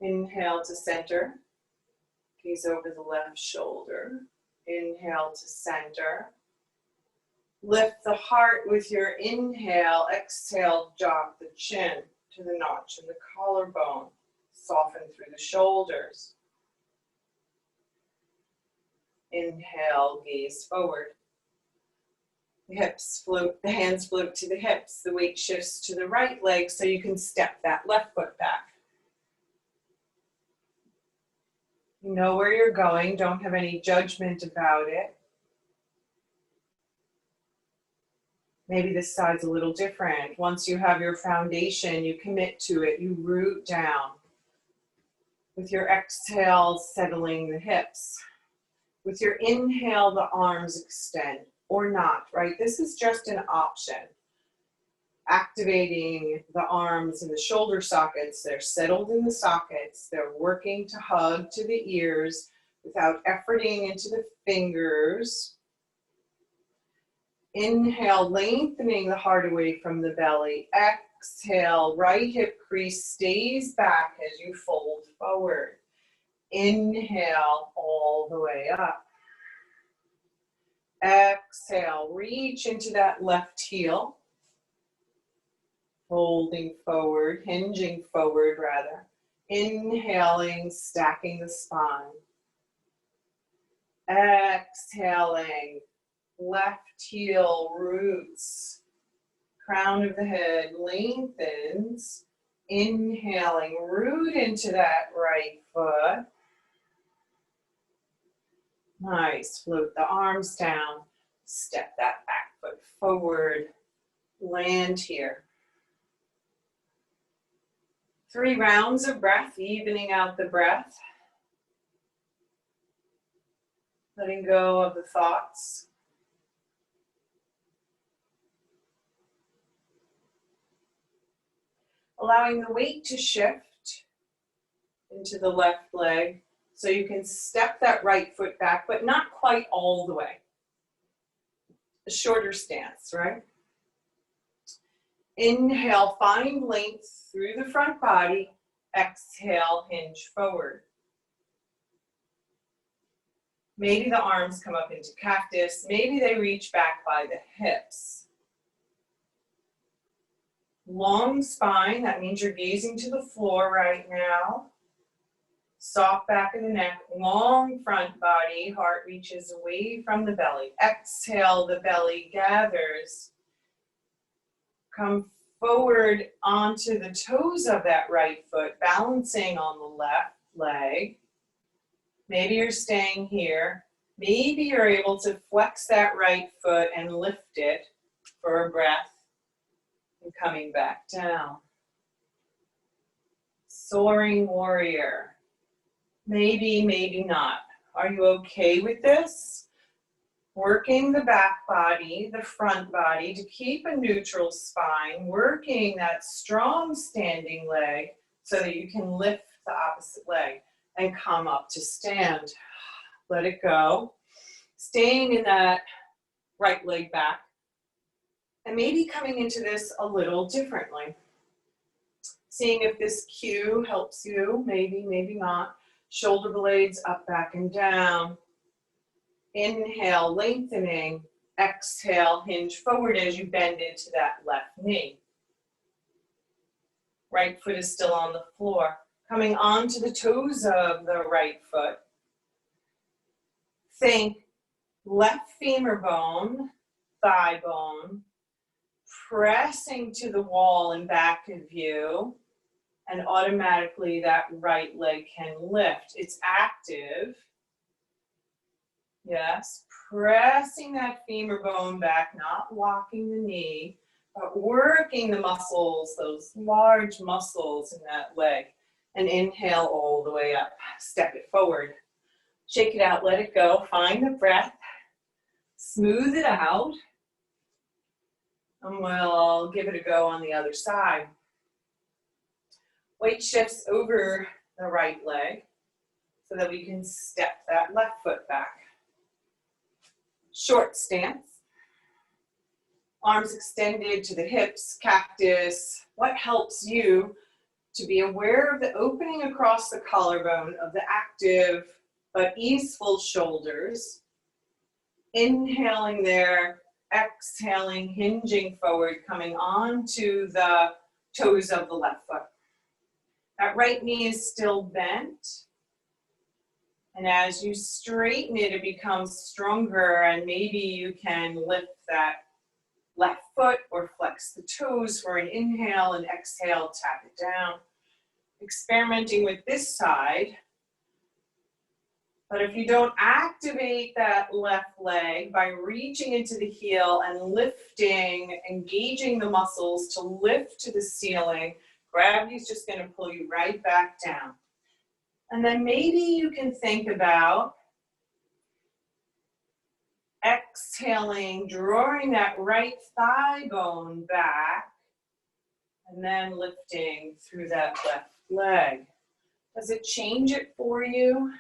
Inhale to center. Gaze over the left shoulder. Inhale to center. Lift the heart with your inhale. Exhale, drop the chin to the notch in the collarbone. Soften through the shoulders. Inhale, gaze forward. The hips float, the hands float to the hips. The weight shifts to the right leg so you can step that left foot back. You know where you're going, don't have any judgment about it. Maybe this side's a little different. Once you have your foundation, you commit to it, you root down. With your exhale, settling the hips. With your inhale, the arms extend, or not, right? This is just an option. Activating the arms in the shoulder sockets. They're settled in the sockets. They're working to hug to the ears without efforting into the fingers. Inhale, lengthening the heart away from the belly. Exhale, right hip crease stays back as you fold forward. Inhale, all the way up. Exhale, reach into that left heel. Folding forward, hinging forward rather. Inhaling, stacking the spine. Exhaling, left heel roots. Crown of the head lengthens. Inhaling, root into that right foot. Nice, float the arms down. Step that back foot forward. Land here. 3 rounds of breath, evening out the breath. Letting go of the thoughts. Allowing the weight to shift into the left leg so you can step that right foot back, but not quite all the way. A shorter stance, right? Inhale, find length through the front body. Exhale, hinge forward. Maybe the arms come up into cactus. Maybe they reach back by the hips. Long spine, that means you're gazing to the floor right now. Soft back of the neck, long front body, heart reaches away from the belly. Exhale, the belly gathers. Come forward onto the toes of that right foot, balancing on the left leg. Maybe you're staying here. Maybe you're able to flex that right foot and lift it for a breath and coming back down. Soaring warrior. Maybe, maybe not. Are you okay with this? Working the back body, the front body to keep a neutral spine, working that strong standing leg so that you can lift the opposite leg and come up to stand. Let it go. Staying in that right leg back and maybe coming into this a little differently. Seeing if this cue helps you, maybe, maybe not. Shoulder blades up, back, and down. Inhale, lengthening. Exhale, hinge forward as you bend into that left knee. Right foot is still on the floor. Coming onto the toes of the right foot. Think left femur bone, thigh bone, pressing to the wall and back of you, and automatically that right leg can lift. It's active. Yes, pressing that femur bone back, not locking the knee, but working the muscles, those large muscles in that leg. And inhale all the way up. Step it forward. Shake it out, let it go. Find the breath. Smooth it out. And we'll give it a go on the other side. Weight shifts over the right leg so that we can step that left foot back. Short stance. Arms extended to the hips, cactus. What helps you to be aware of the opening across the collarbone of the active but easeful shoulders. Inhaling there, exhaling, hinging forward, coming onto the toes of the left foot. That right knee is still bent. And as you straighten it, it becomes stronger, and maybe you can lift that left foot or flex the toes for an inhale and exhale, tap it down. Experimenting with this side. But if you don't activate that left leg by reaching into the heel and lifting, engaging the muscles to lift to the ceiling, gravity is just going to pull you right back down. And then maybe you can think about exhaling, drawing that right thigh bone back, and then lifting through that left leg. Does it change it for you?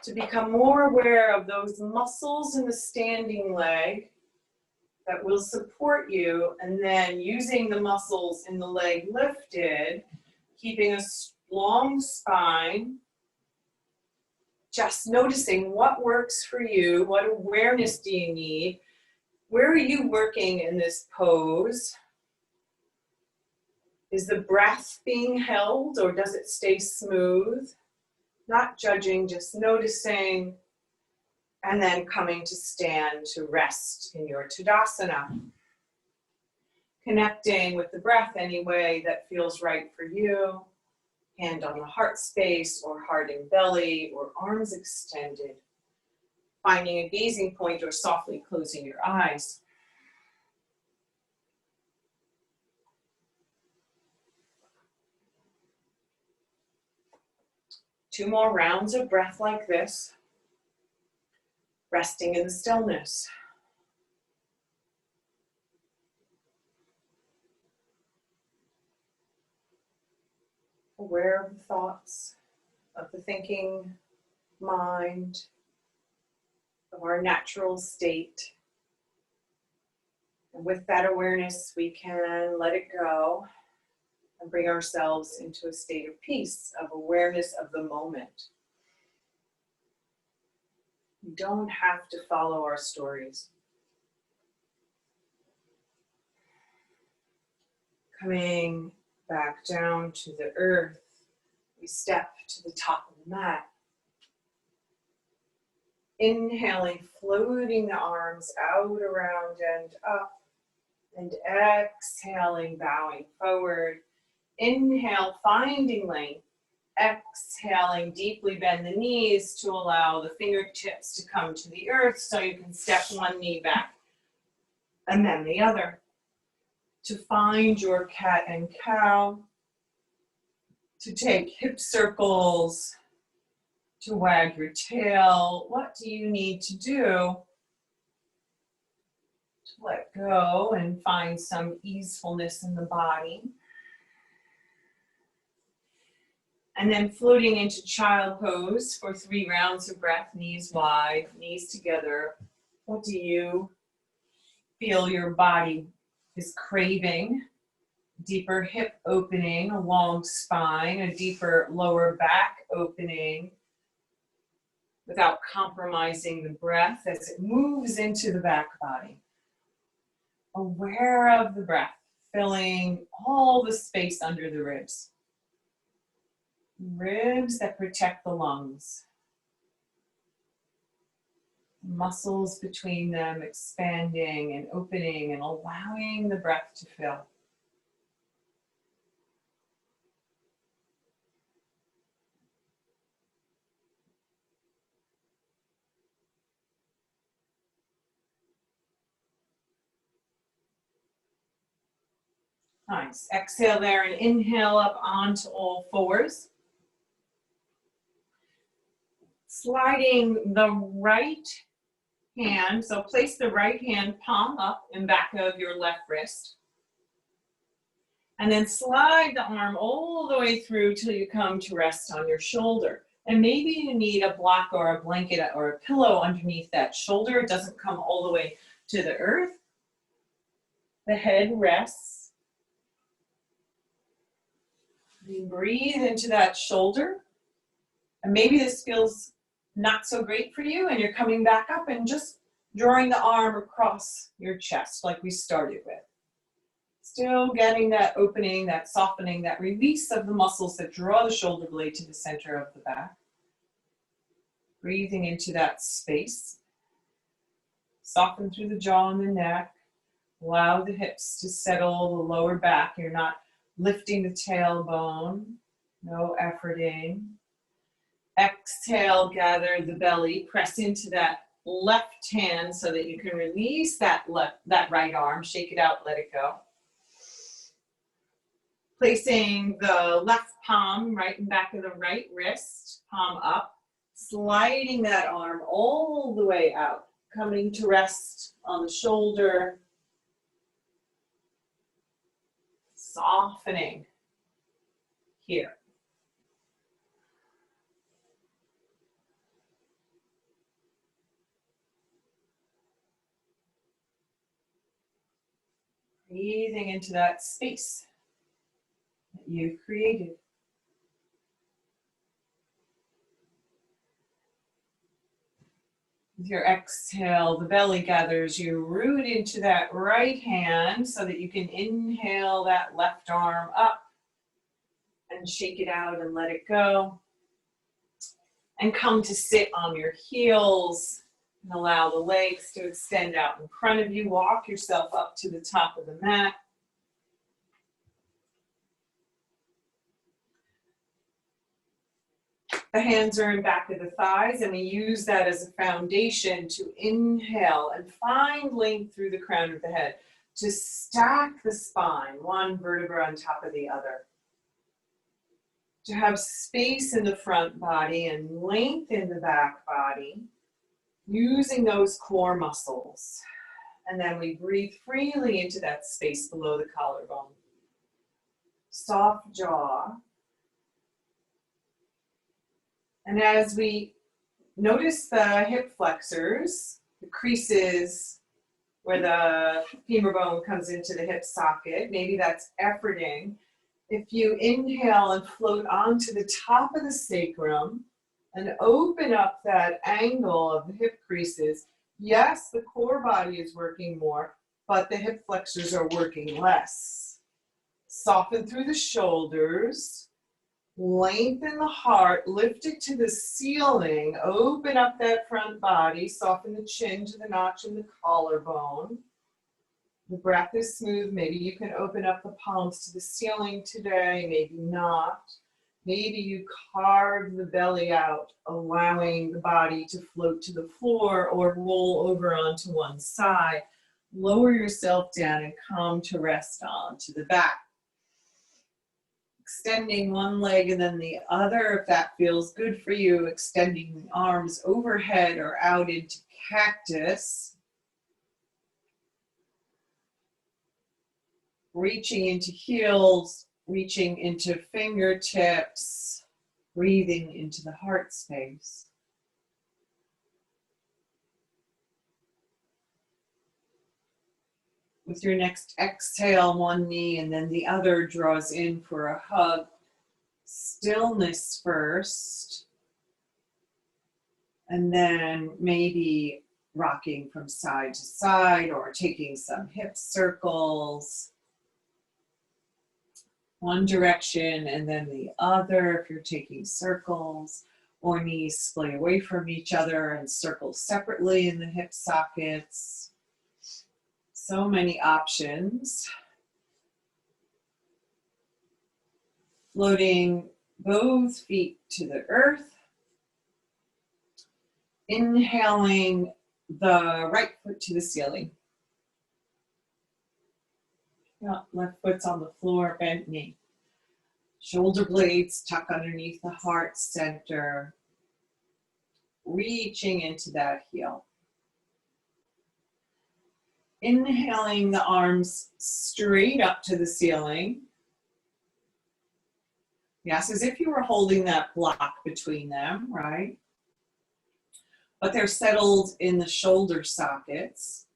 To become more aware of those muscles in the standing leg that will support you, and then using the muscles in the leg lifted, keeping a long spine, just noticing what works for you, what awareness do you need, where are you working in this pose, Is the breath being held or does it stay smooth? Not judging, just noticing, and then coming to stand to rest in your Tadasana. Connecting with the breath any way that feels right for you. Hand on the heart space or heart and belly or arms extended. Finding a gazing point or softly closing your eyes. Two more rounds of breath like this. Resting in the stillness. Aware of the thoughts, of the thinking mind, of our natural state. And with that awareness, we can let it go and bring ourselves into a state of peace, of awareness of the moment. We don't have to follow our stories. Coming back down to the earth, we step to the top of the mat. Inhaling, floating the arms out, around, and up. And exhaling, bowing forward. Inhale, finding length. Exhaling, deeply bend the knees to allow the fingertips to come to the earth so you can step one knee back and then the other. To find your cat and cow. To take hip circles. To wag your tail. What do you need to do to let go and find some easefulness in the body? And then floating into child pose for 3 rounds of breath, knees wide, knees together. What do you feel your body is craving? Deeper hip opening, a long spine, a deeper lower back opening without compromising the breath as it moves into the back body. Aware of the breath, filling all the space under the ribs. Ribs that protect the lungs. Muscles between them expanding and opening and allowing the breath to fill. Nice. Exhale there and inhale up onto all fours. Sliding the right hand, so place the right hand palm up in back of your left wrist. And then slide the arm all the way through till you come to rest on your shoulder. And maybe you need a block or a blanket or a pillow underneath that shoulder. It doesn't come all the way to the earth. The head rests. You breathe into that shoulder. And maybe this feels not so great for you and you're coming back up and just drawing the arm across your chest like we started with. Still getting that opening, that softening, that release of the muscles that draw the shoulder blade to the center of the back. Breathing into that space. Soften through the jaw and the neck. Allow the hips to settle, the lower back. You're not lifting the tailbone. No efforting. Exhale, gather the belly. Press into that left hand so that you can release that right arm. Shake it out, let it go. Placing the left palm right in back of the right wrist, palm up. Sliding that arm all the way out. Coming to rest on the shoulder. Softening here. Breathing into that space that you created. With your exhale, the belly gathers, you root into that right hand so that you can inhale that left arm up. and shake it out and let it go. And come to sit on your heels and allow the legs to extend out in front of you. Walk yourself up to the top of the mat. The hands are in back of the thighs, and we use that as a foundation to inhale and find length through the crown of the head, to stack the spine, one vertebra on top of the other. To have space in the front body and length in the back body, using those core muscles. And then we breathe freely into that space below the collarbone. Soft jaw. And as we notice the hip flexors, the creases where the femur bone comes into the hip socket, maybe that's efforting. If you inhale and float onto the top of the sacrum and open up that angle of the hip creases, yes, the core body is working more, but the hip flexors are working less. Soften through the shoulders. Lengthen the heart, lift it to the ceiling, open up that front body, soften the chin to the notch in the collarbone. The breath is smooth. Maybe you can open up the palms to the ceiling today, maybe not. Maybe you carve the belly out, allowing the body to float to the floor or roll over onto one side. Lower yourself down and come to rest onto the back. Extending one leg and then the other, if that feels good for you, extending the arms overhead or out into cactus. Reaching into heels, reaching into fingertips, breathing into the heart space. With your next exhale, one knee and then the other draws in for a hug. Stillness first. And then maybe rocking from side to side or taking some hip circles. One direction and then the other if you're taking circles, or knees splay away from each other and circles separately in the hip sockets. So many options. Floating both feet to the earth. Inhaling the right foot to the ceiling. Left foot's on the floor, bent knee. Shoulder blades tuck underneath the heart center. Reaching into that heel. Inhaling the arms straight up to the ceiling. Yes, as if you were holding that block between them, right? But they're settled in the shoulder sockets.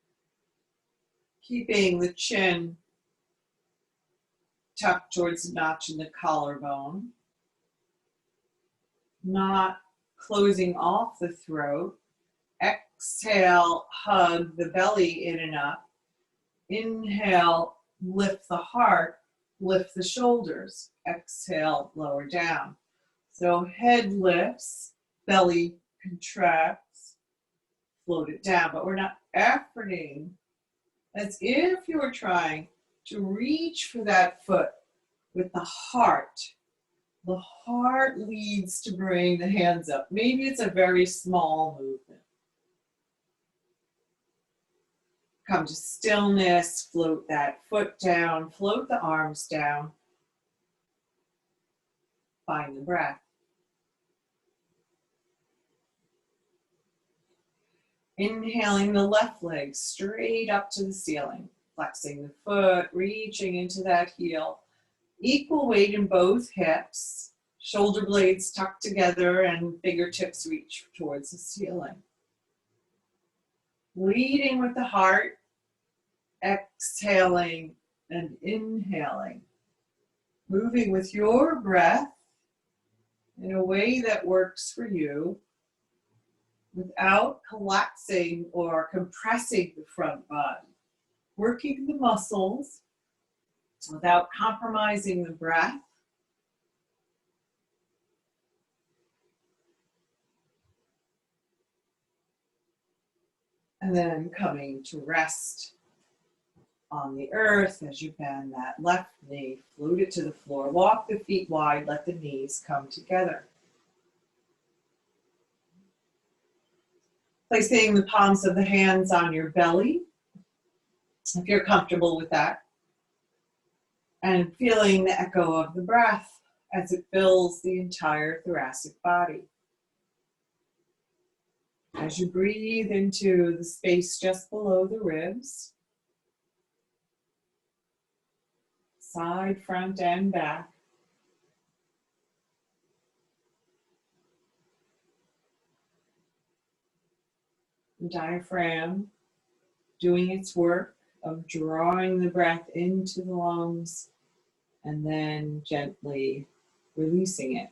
Keeping the chin tucked towards the notch in the collarbone. Not closing off the throat. Exhale, hug the belly in and up. Inhale, lift the heart, lift the shoulders. Exhale, lower down. So head lifts, belly contracts, float it down. But we're not efforting as if you were trying to reach for that foot with the heart. The heart leads to bring the hands up. Maybe it's a very small movement. Come to stillness, float that foot down, float the arms down. Find the breath. Inhaling the left leg straight up to the ceiling. Flexing the foot, reaching into that heel. Equal weight in both hips. Shoulder blades tucked together and fingertips reach towards the ceiling. Leading with the heart, exhaling and inhaling. Moving with your breath in a way that works for you without collapsing or compressing the front body. Working the muscles without compromising the breath. And then coming to rest on the earth as you bend that left knee, float it to the floor. Walk the feet wide, let the knees come together. Placing the palms of the hands on your belly, if you're comfortable with that. And feeling the echo of the breath as it fills the entire thoracic body. As you breathe into the space just below the ribs, side, front, and back. The diaphragm doing its work of drawing the breath into the lungs and then gently releasing it.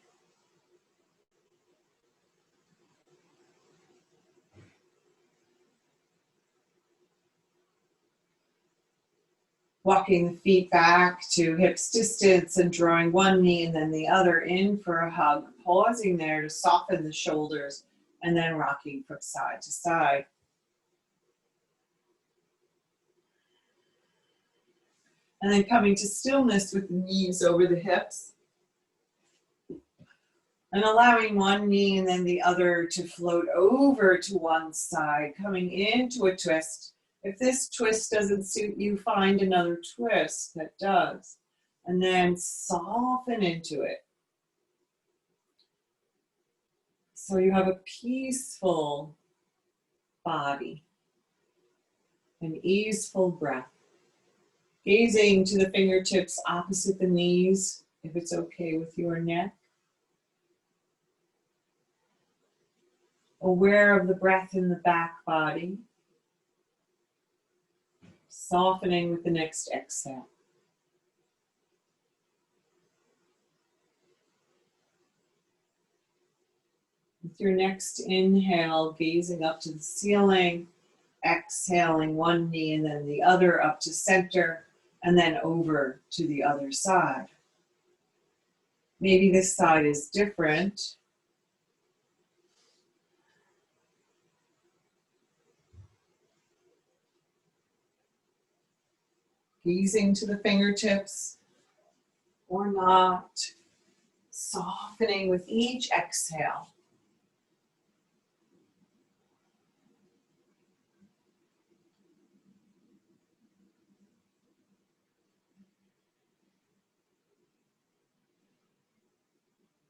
Walking the feet back to hips distance and drawing one knee and then the other in for a hug. Pausing there to soften the shoulders and then rocking from side to side. And then coming to stillness with the knees over the hips. And allowing one knee and then the other to float over to one side, coming into a twist. If this twist doesn't suit you, find another twist that does. And then soften into it. So you have a peaceful body, an easeful breath. Gazing to the fingertips opposite the knees, if it's okay with your neck. Aware of the breath in the back body. Softening with the next exhale. With your next inhale, gazing up to the ceiling, exhaling one knee and then the other up to center, and then over to the other side. Maybe this side is different. Gazing to the fingertips or not, softening with each exhale.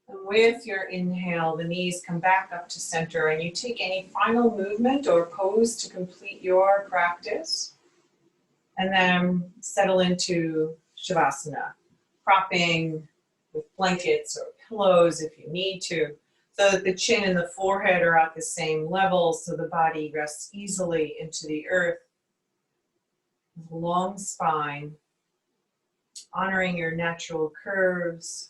And with your inhale, the knees come back up to center and you take any final movement or pose to complete your practice. And then settle into Shavasana, propping with blankets or pillows if you need to, so that the chin and the forehead are at the same level so the body rests easily into the earth. With a long spine, honoring your natural curves.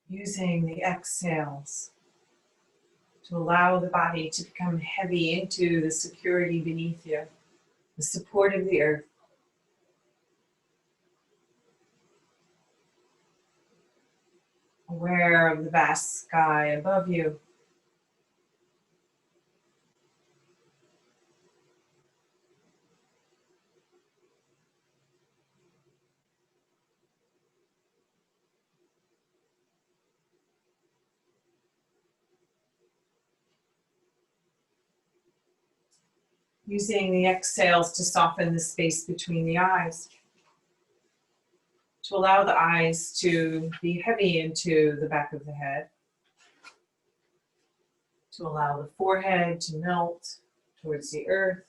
Using the exhales to allow the body to become heavy into the security beneath you, the support of the earth. Aware of the vast sky above you. Using the exhales to soften the space between the eyes. To allow the eyes to be heavy into the back of the head. To allow the forehead to melt towards the earth.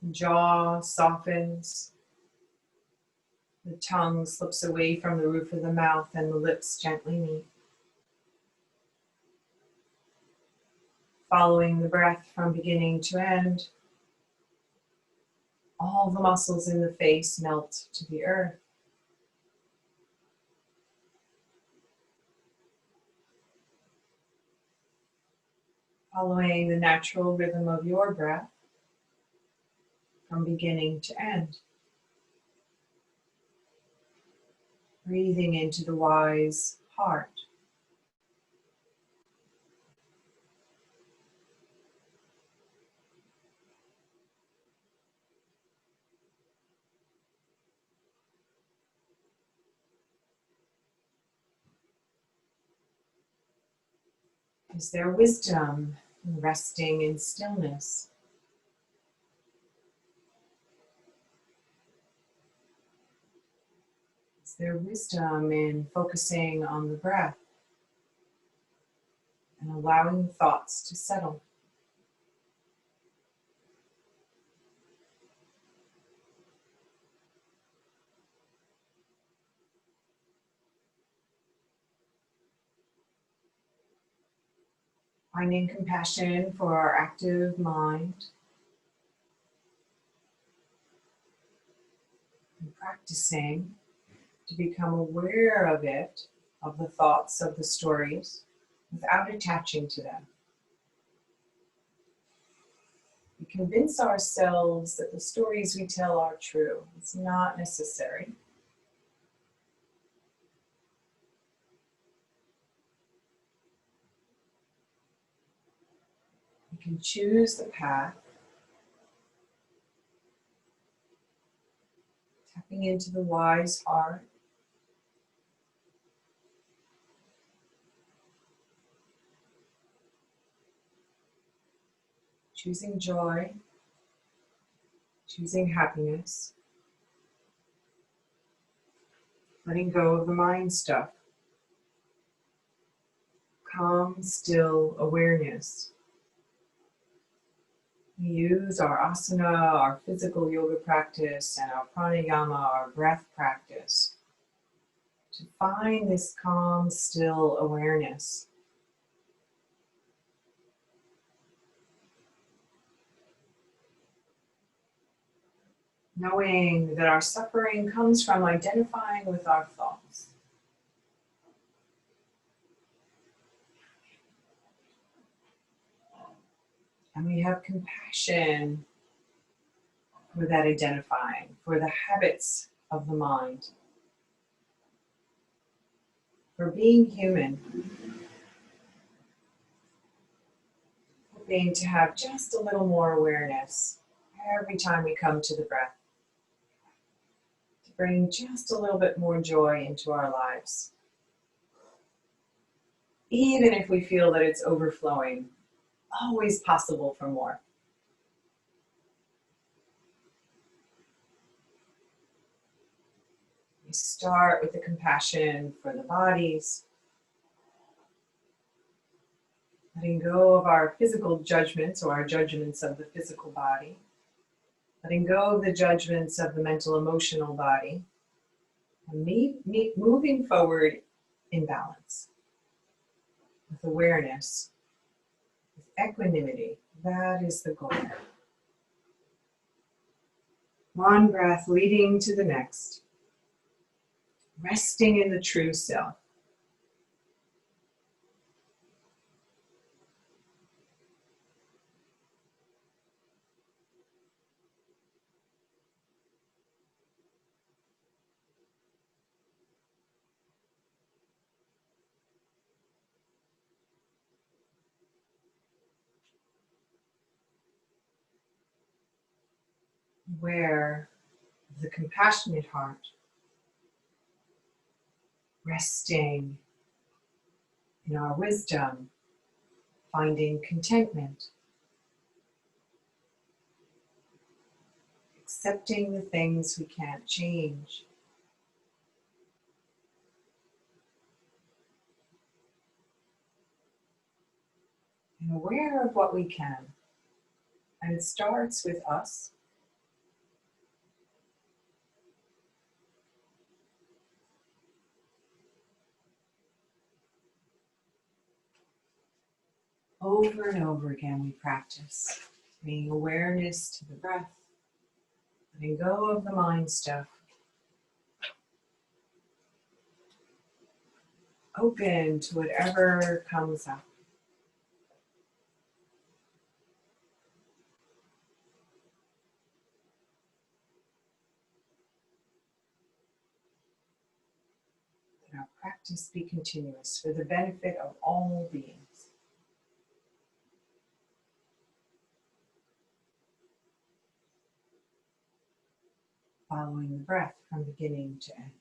The jaw softens. The tongue slips away from the roof of the mouth and the lips gently meet. Following the breath from beginning to end, all the muscles in the face melt to the earth. following the natural rhythm of your breath from beginning to end. Breathing into the wise heart. Is there wisdom in resting in stillness? Is there wisdom in focusing on the breath and allowing thoughts to settle? Finding compassion for our active mind and practicing to become aware of it, of the thoughts, of the stories, without attaching to them. We convince ourselves that the stories we tell are true. It's not necessary. We can choose the path, tapping into the wise heart, choosing joy, choosing happiness, letting go of the mind stuff, calm, still awareness. We use our asana, our physical yoga practice, and our pranayama, our breath practice, to find this calm, still awareness. Knowing that our suffering comes from identifying with our thoughts. And we have compassion for that identifying, for the habits of the mind, for being human, hoping to have just a little more awareness every time we come to the breath, to bring just a little bit more joy into our lives. Even if we feel that it's overflowing, always possible for more. We start with the compassion for the bodies, letting go of our physical judgments or our judgments of the physical body, letting go of the judgments of the mental, emotional body, and moving forward in balance, with awareness, with equanimity. That is the goal. One breath leading to the next, resting in the true self. Aware of the compassionate heart, resting in our wisdom, finding contentment, accepting the things we can't change, and aware of what we can. And it starts with us. Over and over again we practice, bringing awareness to the breath, letting go of the mind stuff, open to whatever comes up. our practice be continuous for the benefit of all beings. Following the breath from beginning to end.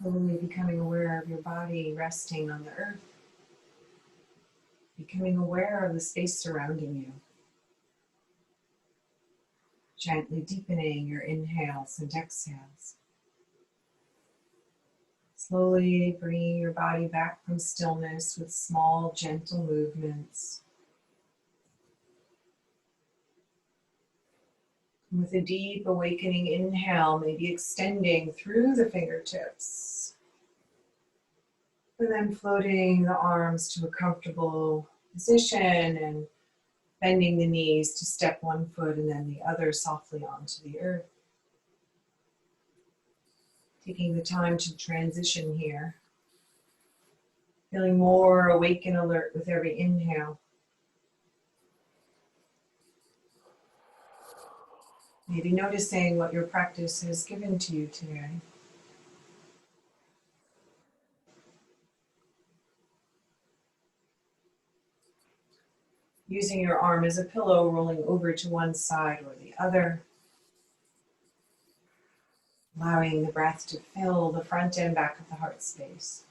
Slowly becoming aware of your body resting on the earth, becoming aware of the space surrounding you. Gently deepening your inhales and exhales. Slowly bringing your body back from stillness with small, gentle movements. With a deep awakening inhale, maybe extending through the fingertips. And then floating the arms to a comfortable position and bending the knees to step one foot and then the other softly onto the earth. Taking the time to transition here. Feeling more awake and alert with every inhale. Maybe noticing what your practice has given to you today. Using your arm as a pillow, rolling over to one side or the other. Allowing the breath to fill the front and back of the heart space.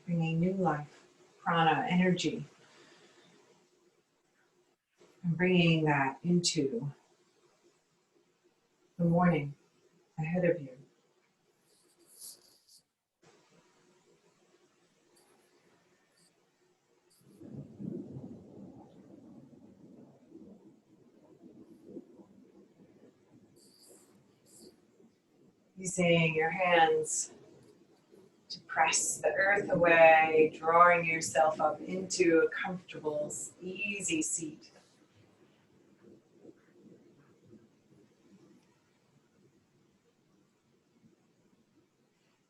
Bringing new life, prana, energy, and bringing that into the morning ahead of you. Using your hands to press the earth away, drawing yourself up into a comfortable, easy seat.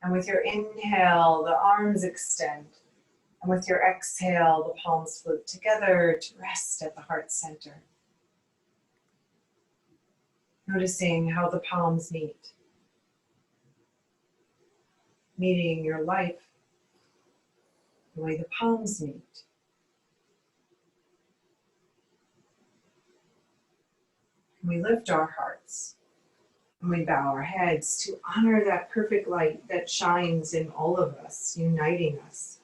And with your inhale, the arms extend. And with your exhale, the palms float together to rest at the heart center. Noticing how the palms meet. Meeting your life the way the palms meet. And we lift our hearts and we bow our heads to honor that perfect light that shines in all of us, uniting us.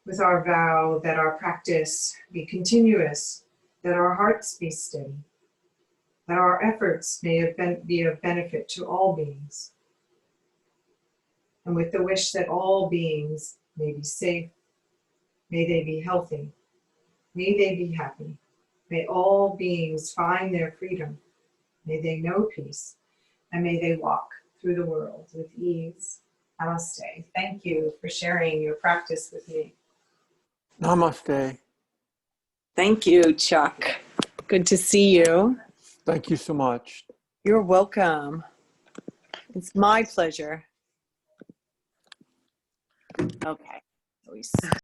With our vow that our practice be continuous, that our hearts be steady, that our efforts may be of benefit to all beings. And with the wish that all beings may be safe, may they be healthy, may they be happy, may all beings find their freedom, may they know peace, and may they walk through the world with ease. Namaste. Thank you for sharing your practice with me. Namaste. Thank you, Chuck. Good to see you. Thank you so much. You're welcome. It's my pleasure. Okay.